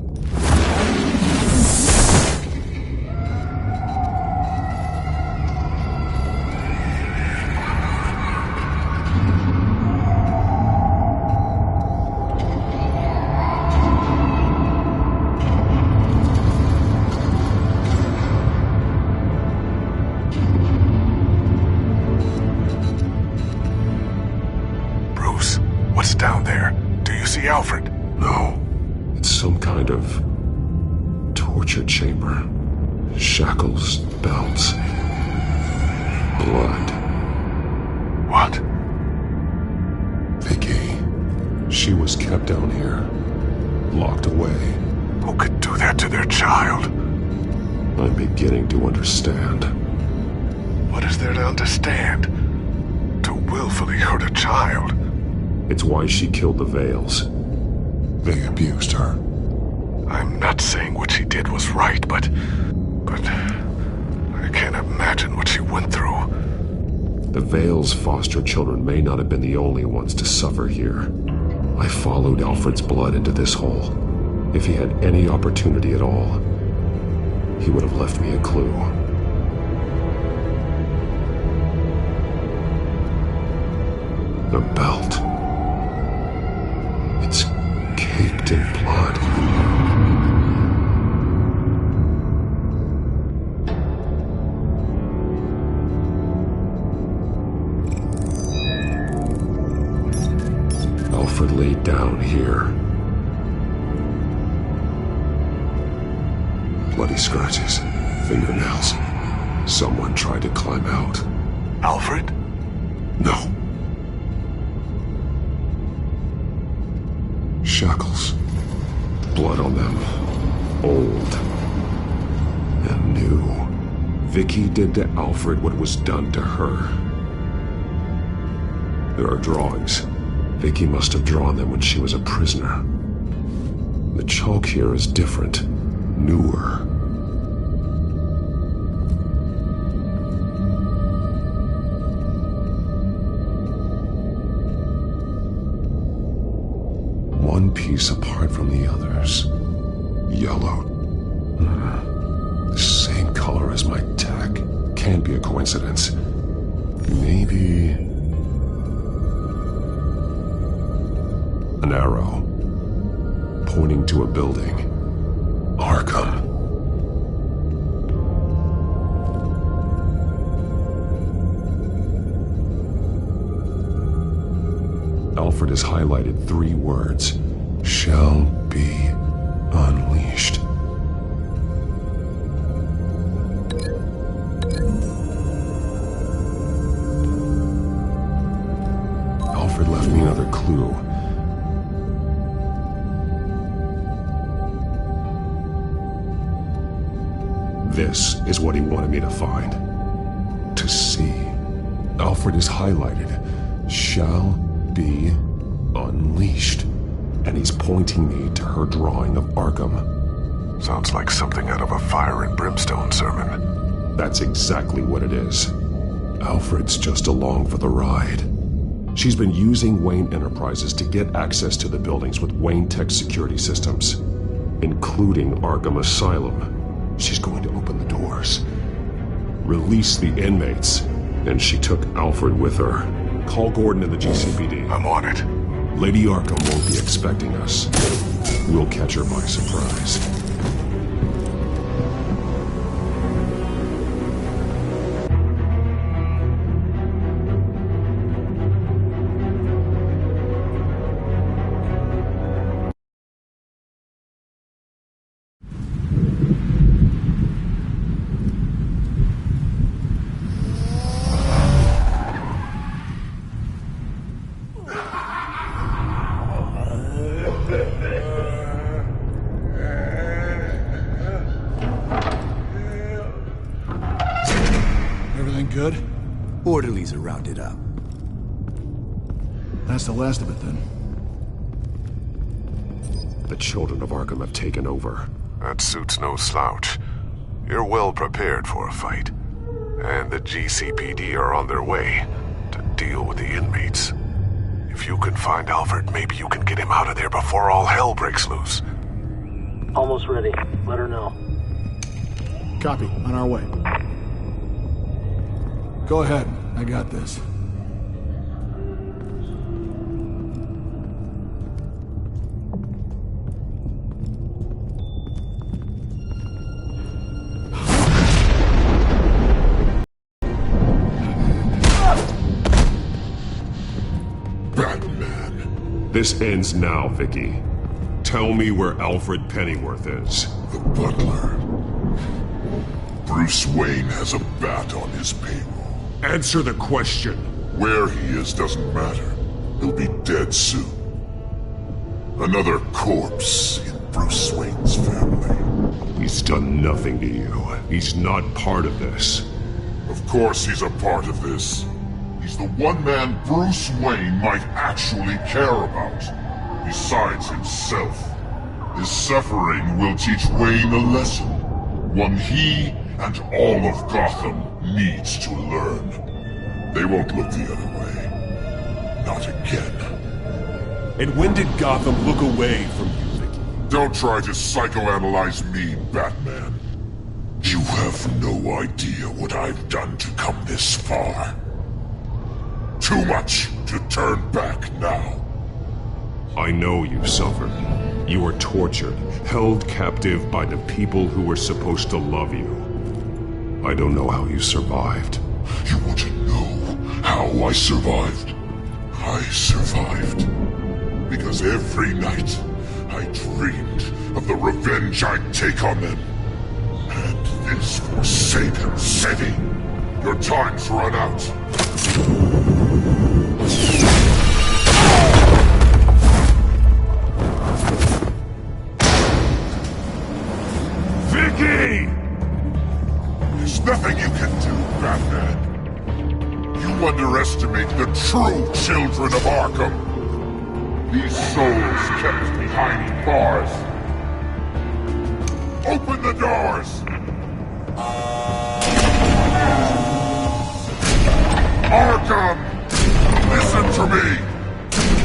belts. Blood. What? Vicky. She was kept down here. Locked away. Who could do that to their child? I'm beginning to understand. What is there to understand? To willfully hurt a child? It's why she killed the Vales. They abused her. I'm not saying what she did was right, but I can't imagine what she went through. The Vales' foster children may not have been the only ones to suffer here. I followed Alfred's blood into this hole. If he had any opportunity at all, he would have left me a clue. The belt. It's caked in blood. Alfred laid down here. Bloody scratches, fingernails. Someone tried to climb out. Alfred? No. Shackles. Blood on them. Old. And new. Vicky did to Alfred what was done to her. There are drawings. Vicky must have drawn them when she was a prisoner. The chalk here is different. Newer. One piece apart from the others. Yellow. The same color as my tag. Can't be a coincidence. Maybe... an arrow. Pointing to a building. Arkham. Alfred has highlighted 3 words. Shall be unleashed. Alfred left me another clue. This is what he wanted me to find. To see. Alfred is highlighted. Shall be unleashed. And he's pointing me to her drawing of Arkham. Sounds like something out of a fire and brimstone sermon. That's exactly what it is. Alfred's just along for the ride. She's been using Wayne Enterprises to get access to the buildings with Wayne Tech security systems, including Arkham Asylum. She's going to open the doors, release the inmates, and she took Alfred with her. Call Gordon and the GCPD. I'm on it. Lady Arkham won't be expecting us. We'll catch her by surprise. Good? Orderlies are rounded up. That's the last of it, then. The children of Arkham have taken over. That suit's no slouch. You're well prepared for a fight. And the GCPD are on their way to deal with the inmates. If you can find Alfred, maybe you can get him out of there before all hell breaks loose. Almost ready. Let her know. Copy. On our way. Go ahead. I got this. Batman. This ends now, Vicky. Tell me where Alfred Pennyworth is. The butler. Bruce Wayne has a bat on his payroll. Answer the question. Where he is doesn't matter. He'll be dead soon. Another corpse in Bruce Wayne's family. He's done nothing to you. He's not part of this. Of course he's a part of this. He's the one man Bruce Wayne might actually care about. Besides himself. His suffering will teach Wayne a lesson. One he and all of Gotham needs to learn. They won't look the other way. Not again. And when did Gotham look away from you, Vicky? Don't try to psychoanalyze me, Batman. You have no idea what I've done to come this far. Too much to turn back now. I know you suffered. You were tortured, held captive by the people who were supposed to love you. I don't know how you survived. You want to know how I survived? I survived because every night I dreamed of the revenge I'd take on them. And this forsaken city. Your time's run out. Vicky! There's nothing you can do, Batman. You underestimate the true children of Arkham. These souls kept behind bars. Open the doors! Arkham! Listen to me!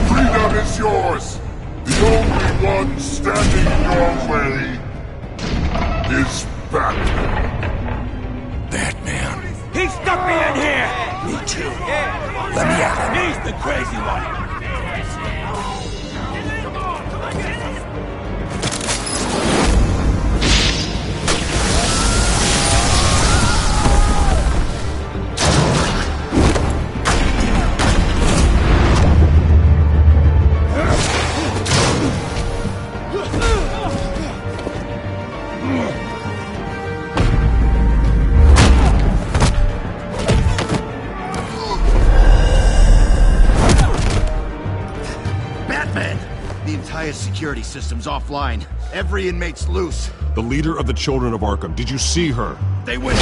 Freedom is yours! The only one standing in your way is Batman. Batman. He stuck me in here! Me too. Let me at him. He's the crazy one! Security system's offline. Every inmate's loose. The leader of the Children of Arkham, did you see her? They went...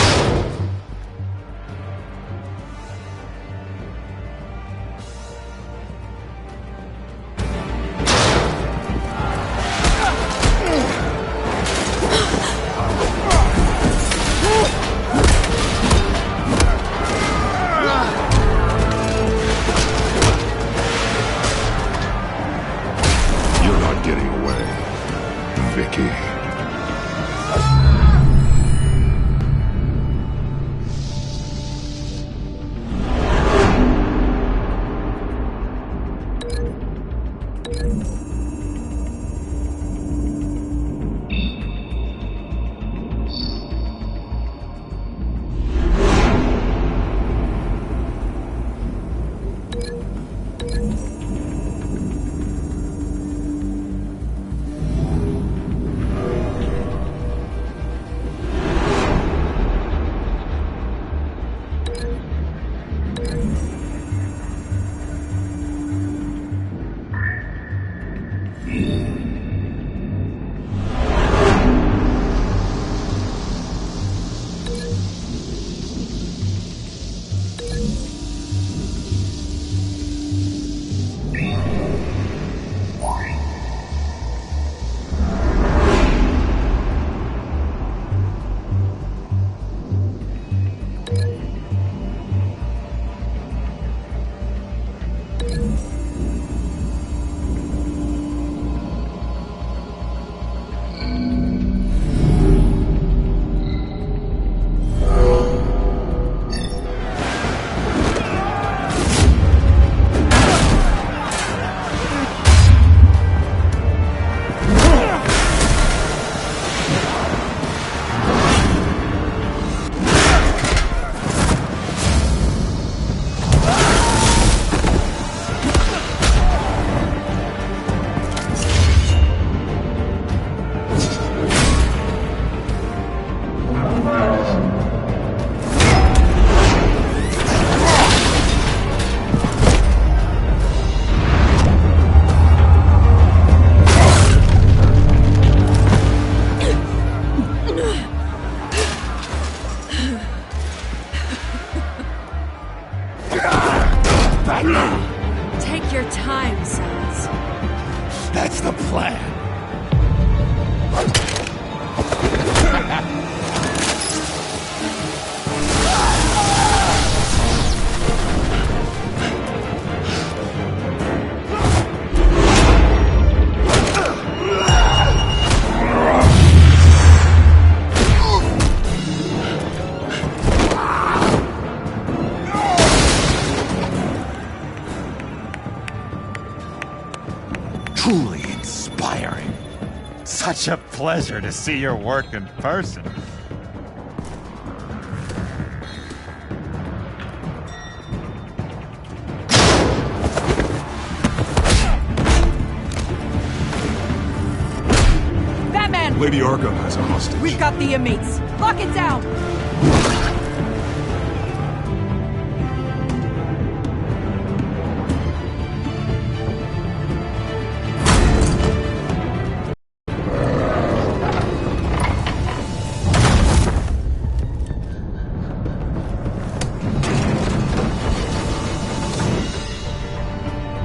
Batman! Take your time, sons. That's the plan. Truly inspiring. Such a pleasure to see your work in person. Batman! Lady Arkham has a hostage. We've got the inmates. Lock it down!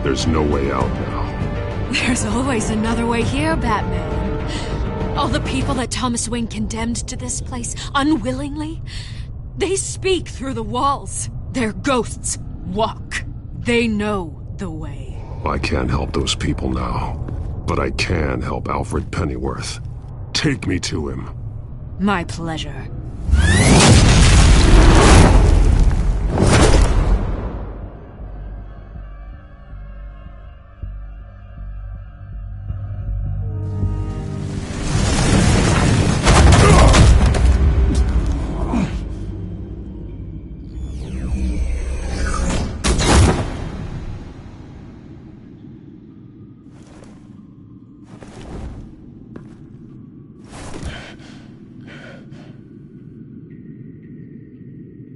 There's no way out now. There's always another way here, Batman. All the people that Thomas Wayne condemned to this place unwillingly, they speak through the walls. Their ghosts walk. They know the way. I can't help those people now, but I can help Alfred Pennyworth. Take me to him. My pleasure.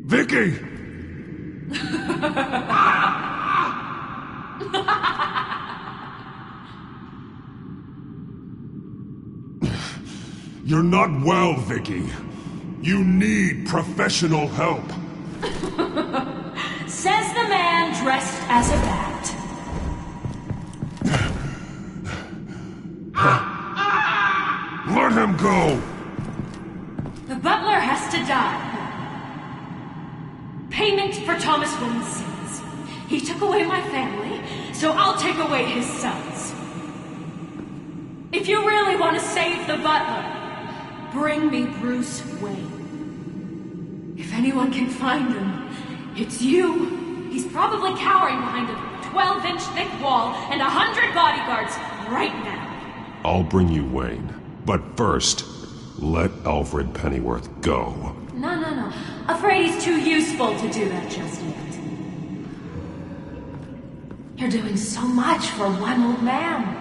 Vicky! You're not well, Vicky. You need professional help. Says the man dressed as a bat. Let him go! The butler has to die. Payment for Thomas Wayne's sins. He took away my family, so I'll take away his sons. If you really want to save the butler, bring me Bruce Wayne. If anyone can find him, it's you. He's probably cowering behind a 12-inch thick wall and 100 bodyguards right now. I'll bring you Wayne, but first, let Alfred Pennyworth go. No. Afraid he's too useful to do that just yet. You're doing so much for one old man.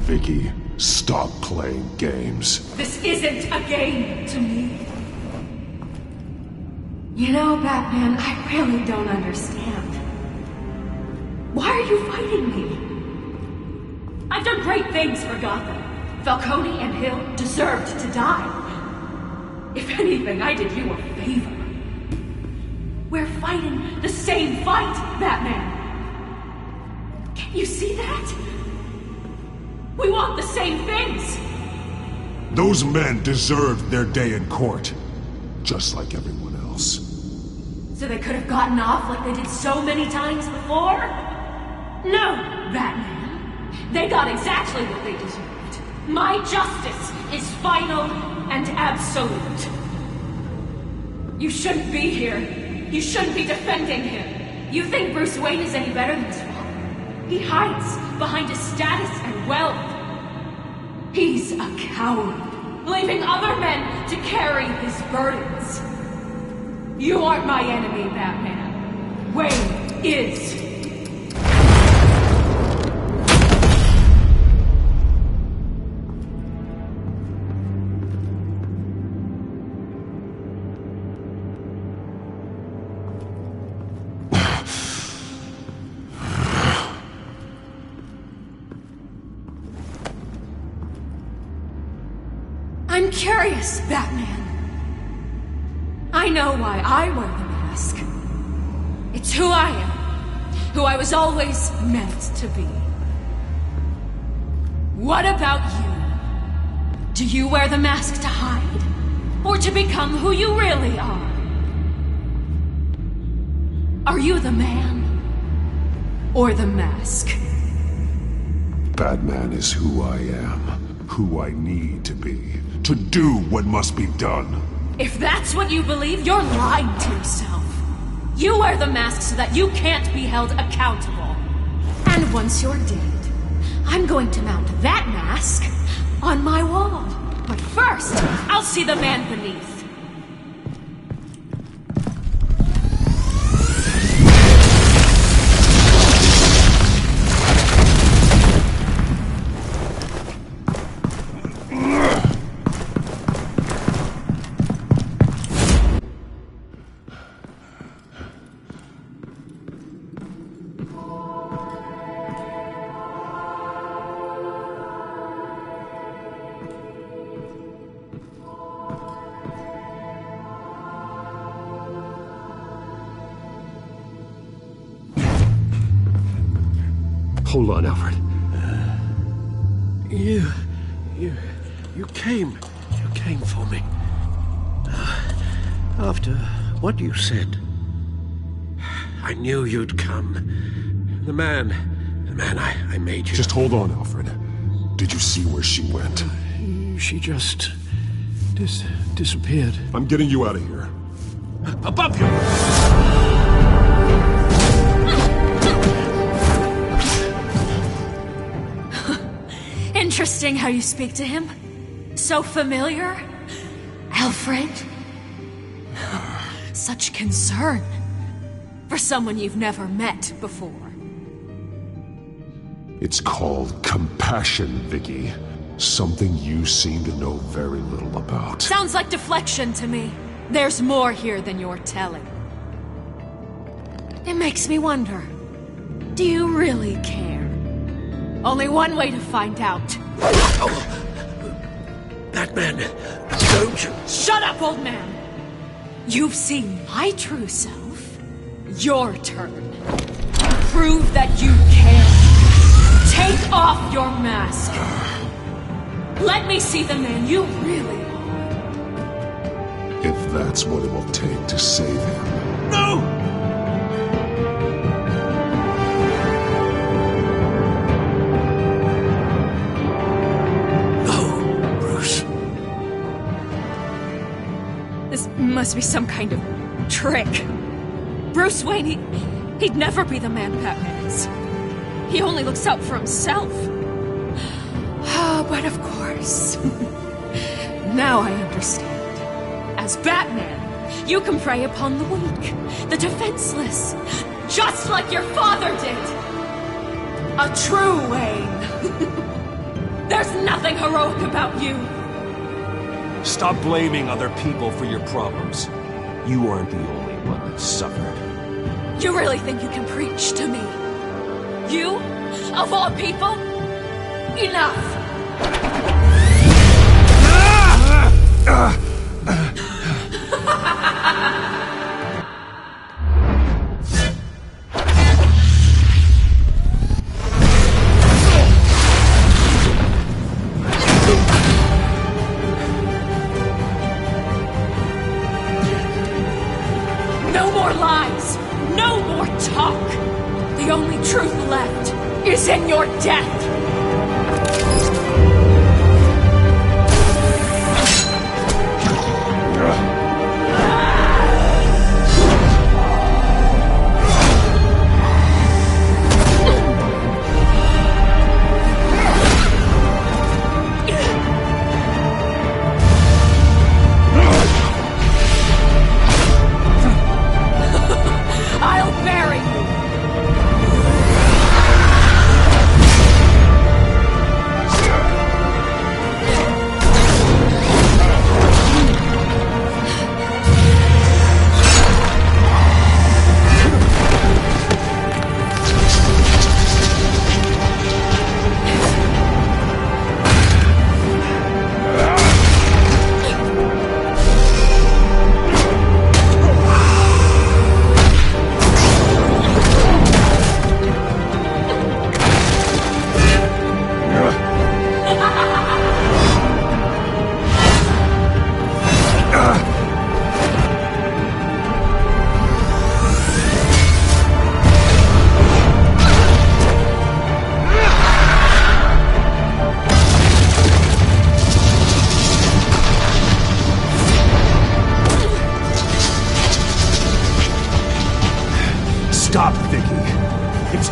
Vicky, stop playing games. This isn't a game to me. You know, Batman, I really don't understand. Why are you fighting me? I've done great things for Gotham. Falcone and Hill deserved to die. If anything, I did you a favor. We're fighting the same fight, Batman. Can't you see that? We want the same things! Those men deserved their day in court, just like everyone else. So they could have gotten off like they did so many times before? No, Batman. They got exactly what they deserved. My justice is final and absolute. You shouldn't be here. You shouldn't be defending him. You think Bruce Wayne is any better than his father? He hides behind his status and wealth. He's a coward, leaving other men to carry his burdens. You aren't my enemy, Batman. Wayne is. I'm curious, Batman. I know why I wear the mask. It's who I am. Who I was always meant to be. What about you? Do you wear the mask to hide? Or to become who you really are? Are you the man? Or the mask? Batman is who I am. Who I need to be. To do what must be done. If that's what you believe, you're lying to yourself. You wear the mask so that you can't be held accountable. And once you're dead, I'm going to mount that mask on my wall. But first, I'll see the man beneath. Hold on, Alfred. You came for me. After what you said, I knew you'd come. The man I made you. Just hold on, Alfred. Did you see where she went? She just disappeared. I'm getting you out of here. Above you! Interesting how you speak to him. So familiar. Alfred. Such concern. For someone you've never met before. It's called compassion, Vicky. Something you seem to know very little about. Sounds like deflection to me. There's more here than you're telling. It makes me wonder. Do you really care? Only one way to find out. Batman, don't you... Shut up, old man! You've seen my true self. Your turn. Prove that you care. Take off your mask. Let me see the man you really are. If that's what it will take to save him. No! Must be some kind of trick. Bruce Wayne, he'd never be the man Batman is. He only looks out for himself. But of course. Now I understand. As Batman, you can prey upon the weak, the defenseless, just like your father did. A true Wayne. There's nothing heroic about you. Stop blaming other people for your problems. You aren't the only one that suffered. You really think you can preach to me? You? Of all people? Enough! Truth left is in your death!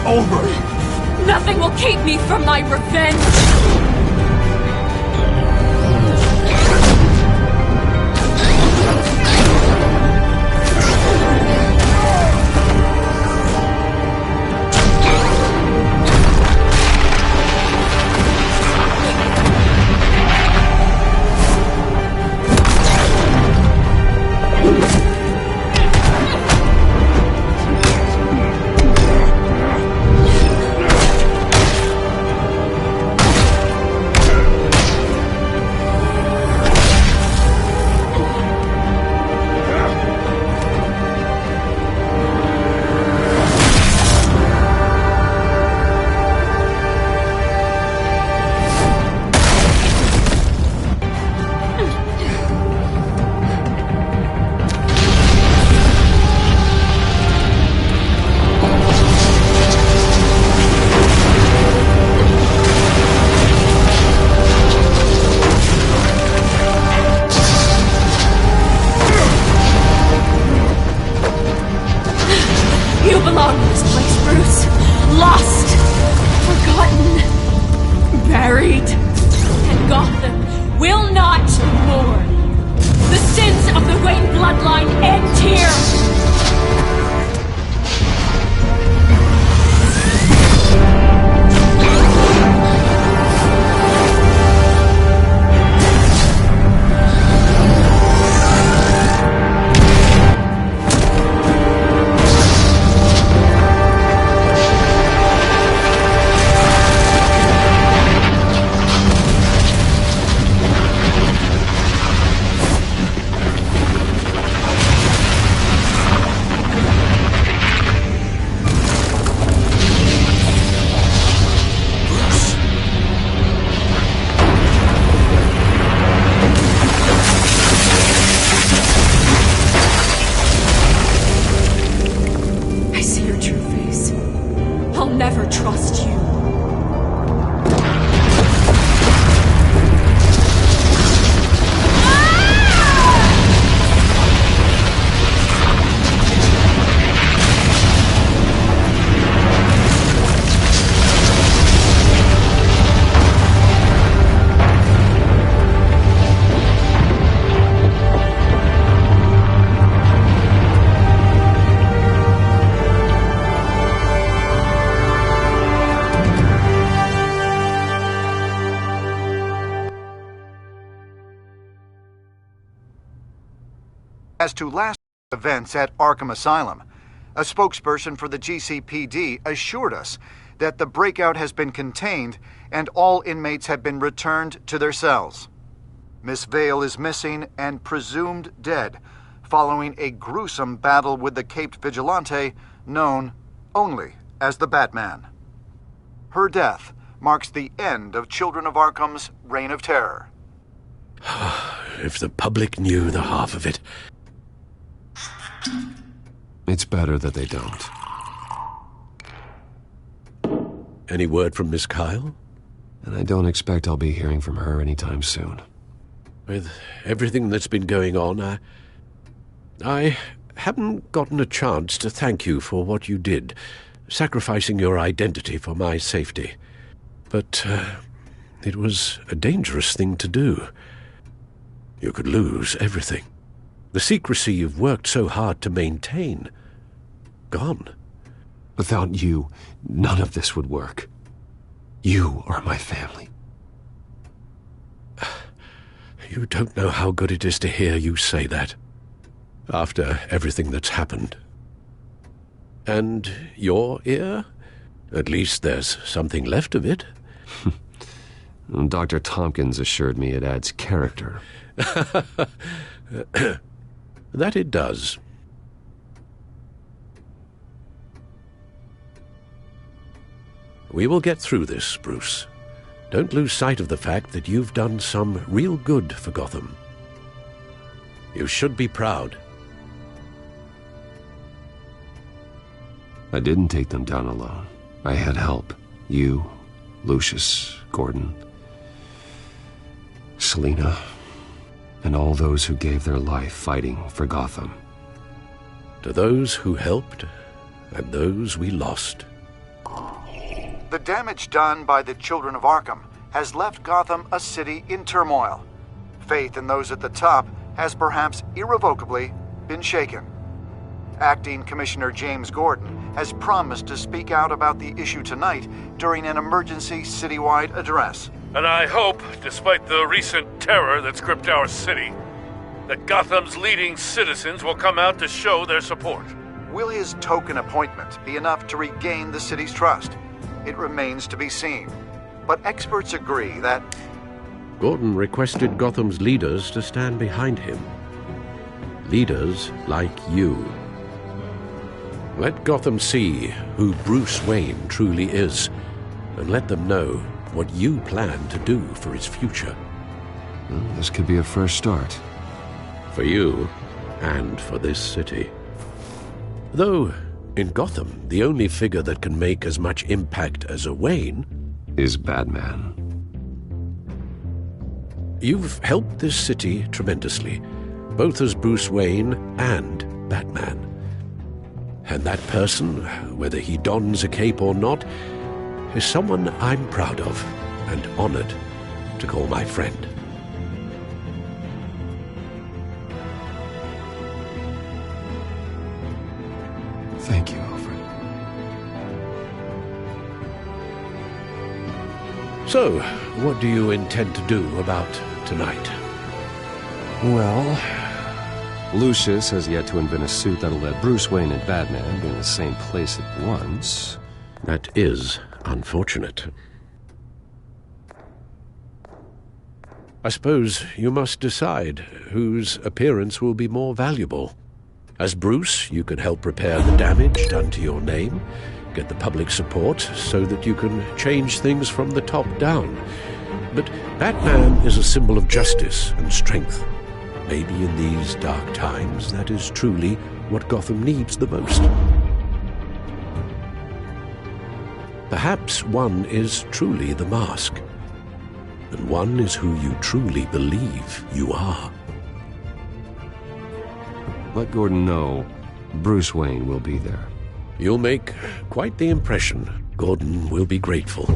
over! Nothing will keep me from my revenge! As to last events at Arkham Asylum, a spokesperson for the GCPD assured us that the breakout has been contained and all inmates have been returned to their cells. Miss Vale is missing and presumed dead following a gruesome battle with the caped vigilante known only as the Batman. Her death marks the end of Children of Arkham's reign of terror. If the public knew the half of it. It's better that they don't. Any word from Miss Kyle? And I don't expect I'll be hearing from her anytime soon. With everything that's been going on, I haven't gotten a chance to thank you for what you did, sacrificing your identity for my safety. But it was a dangerous thing to do. You could lose everything. The secrecy you've worked so hard to maintain. Gone. Without you, none of this would work. You are my family. You don't know how good it is to hear you say that. After everything that's happened. And your ear? At least there's something left of it. Dr. Tompkins assured me it adds character. That it does. We will get through this, Bruce. Don't lose sight of the fact that you've done some real good for Gotham. You should be proud. I didn't take them down alone. I had help. You, Lucius, Gordon, Selina, and all those who gave their life fighting for Gotham. To those who helped, and those we lost, The damage done by the Children of Arkham has left Gotham a city in turmoil. Faith in those at the top has perhaps irrevocably been shaken. Acting Commissioner James Gordon has promised to speak out about the issue tonight during an emergency citywide address. And I hope, despite the recent terror that's gripped our city, that Gotham's leading citizens will come out to show their support. Will his token appointment be enough to regain the city's trust? It remains to be seen. But experts agree that Gordon requested Gotham's leaders to stand behind him. Leaders like you. Let Gotham see who Bruce Wayne truly is, and let them know what you plan to do for its future. Well, this could be a fresh start. For you, and for this city. Though, in Gotham, the only figure that can make as much impact as a Wayne is Batman. You've helped this city tremendously, both as Bruce Wayne and Batman. And that person, whether he dons a cape or not, is someone I'm proud of and honored to call my friend. Thank you, Alfred. So, what do you intend to do about tonight? Well, Lucius has yet to invent a suit that'll let Bruce Wayne and Batman be in the same place at once. That is unfortunate. I suppose you must decide whose appearance will be more valuable. As Bruce, you can help repair the damage done to your name, get the public support so that you can change things from the top down. But Batman is a symbol of justice and strength. Maybe in these dark times, that is truly what Gotham needs the most. Perhaps one is truly the mask, and one is who you truly believe you are. Let Gordon know Bruce Wayne will be there. You'll make quite the impression. Gordon will be grateful.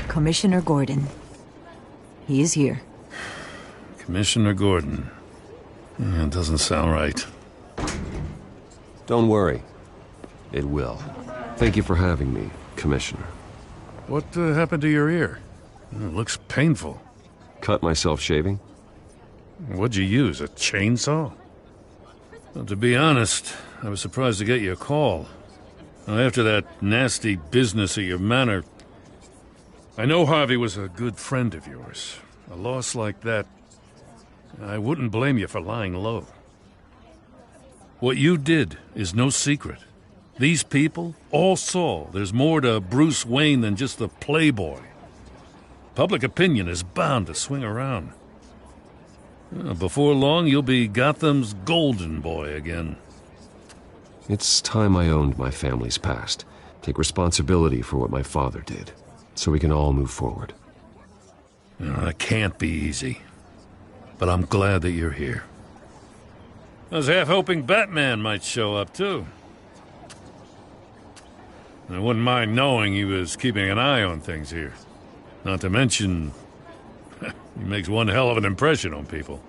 Commissioner Gordon. He is here. Commissioner Gordon. Yeah, it doesn't sound right. Don't worry. It will. Thank you for having me, Commissioner. What happened to your ear? It looks painful. Cut myself shaving. What'd you use, a chainsaw? Well, to be honest, I was surprised to get your call. Now, after that nasty business at your manor, I know Harvey was a good friend of yours. A loss like that, I wouldn't blame you for lying low. What you did is no secret. These people all saw there's more to Bruce Wayne than just the playboy. Public opinion is bound to swing around. Before long, you'll be Gotham's golden boy again. It's time I owned my family's past. Take responsibility for what my father did, so we can all move forward. That can't be easy. But I'm glad that you're here. I was half hoping Batman might show up, too. I wouldn't mind knowing he was keeping an eye on things here. Not to mention, he makes one hell of an impression on people.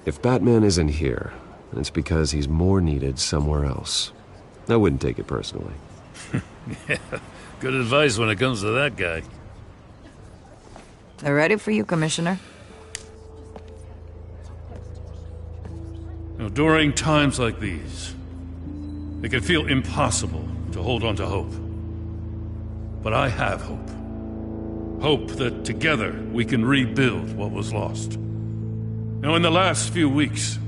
If Batman isn't here, it's because he's more needed somewhere else. I wouldn't take it personally. Yeah, good advice when it comes to that guy. They're ready for you, Commissioner. Now, during times like these, it can feel impossible to hold on to hope. But I have hope. Hope that together we can rebuild what was lost. Now, in the last few weeks,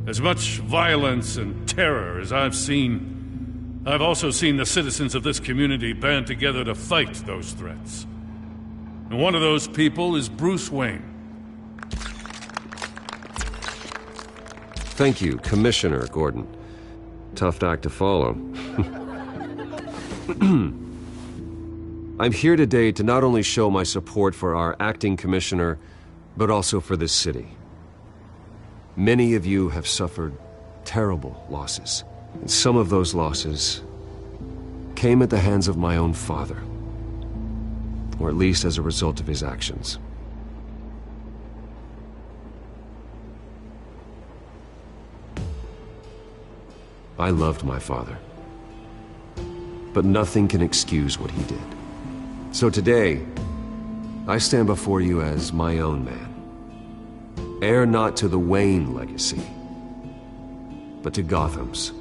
as much violence and terror as I've seen, I've also seen the citizens of this community band together to fight those threats. And one of those people is Bruce Wayne. Thank you, Commissioner Gordon. Tough act to follow. I'm here today to not only show my support for our acting commissioner, but also for this city. Many of you have suffered terrible losses, and some of those losses came at the hands of my own father, or at least as a result of his actions. I loved my father, but nothing can excuse what he did. So today, I stand before you as my own man, heir not to the Wayne legacy, but to Gotham's.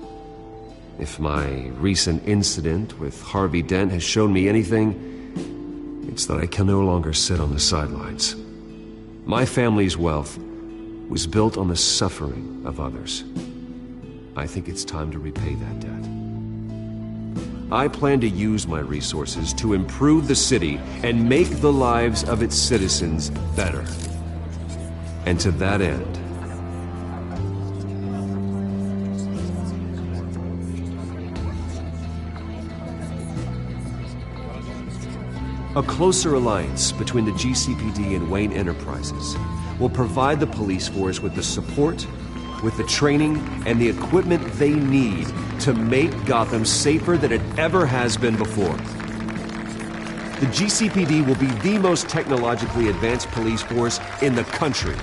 If my recent incident with Harvey Dent has shown me anything, it's that I can no longer sit on the sidelines. My family's wealth was built on the suffering of others. I think it's time to repay that debt. I plan to use my resources to improve the city and make the lives of its citizens better. And to that end, a closer alliance between the GCPD and Wayne Enterprises will provide the police force with the support, with the training, and the equipment they need to make Gotham safer than it ever has been before. The GCPD will be the most technologically advanced police force in the country,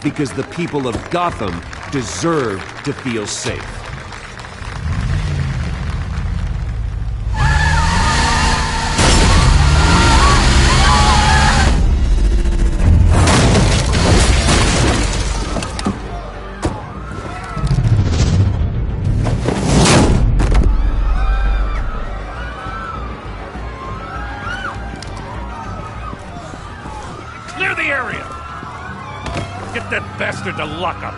because the people of Gotham deserve to feel safe. Bastard to lock up.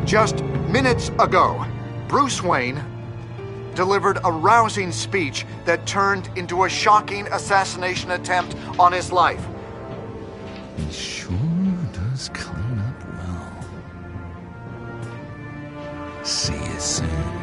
Just minutes ago, Bruce Wayne delivered a rousing speech that turned into a shocking assassination attempt on his life. Sure does clean up well. See you soon.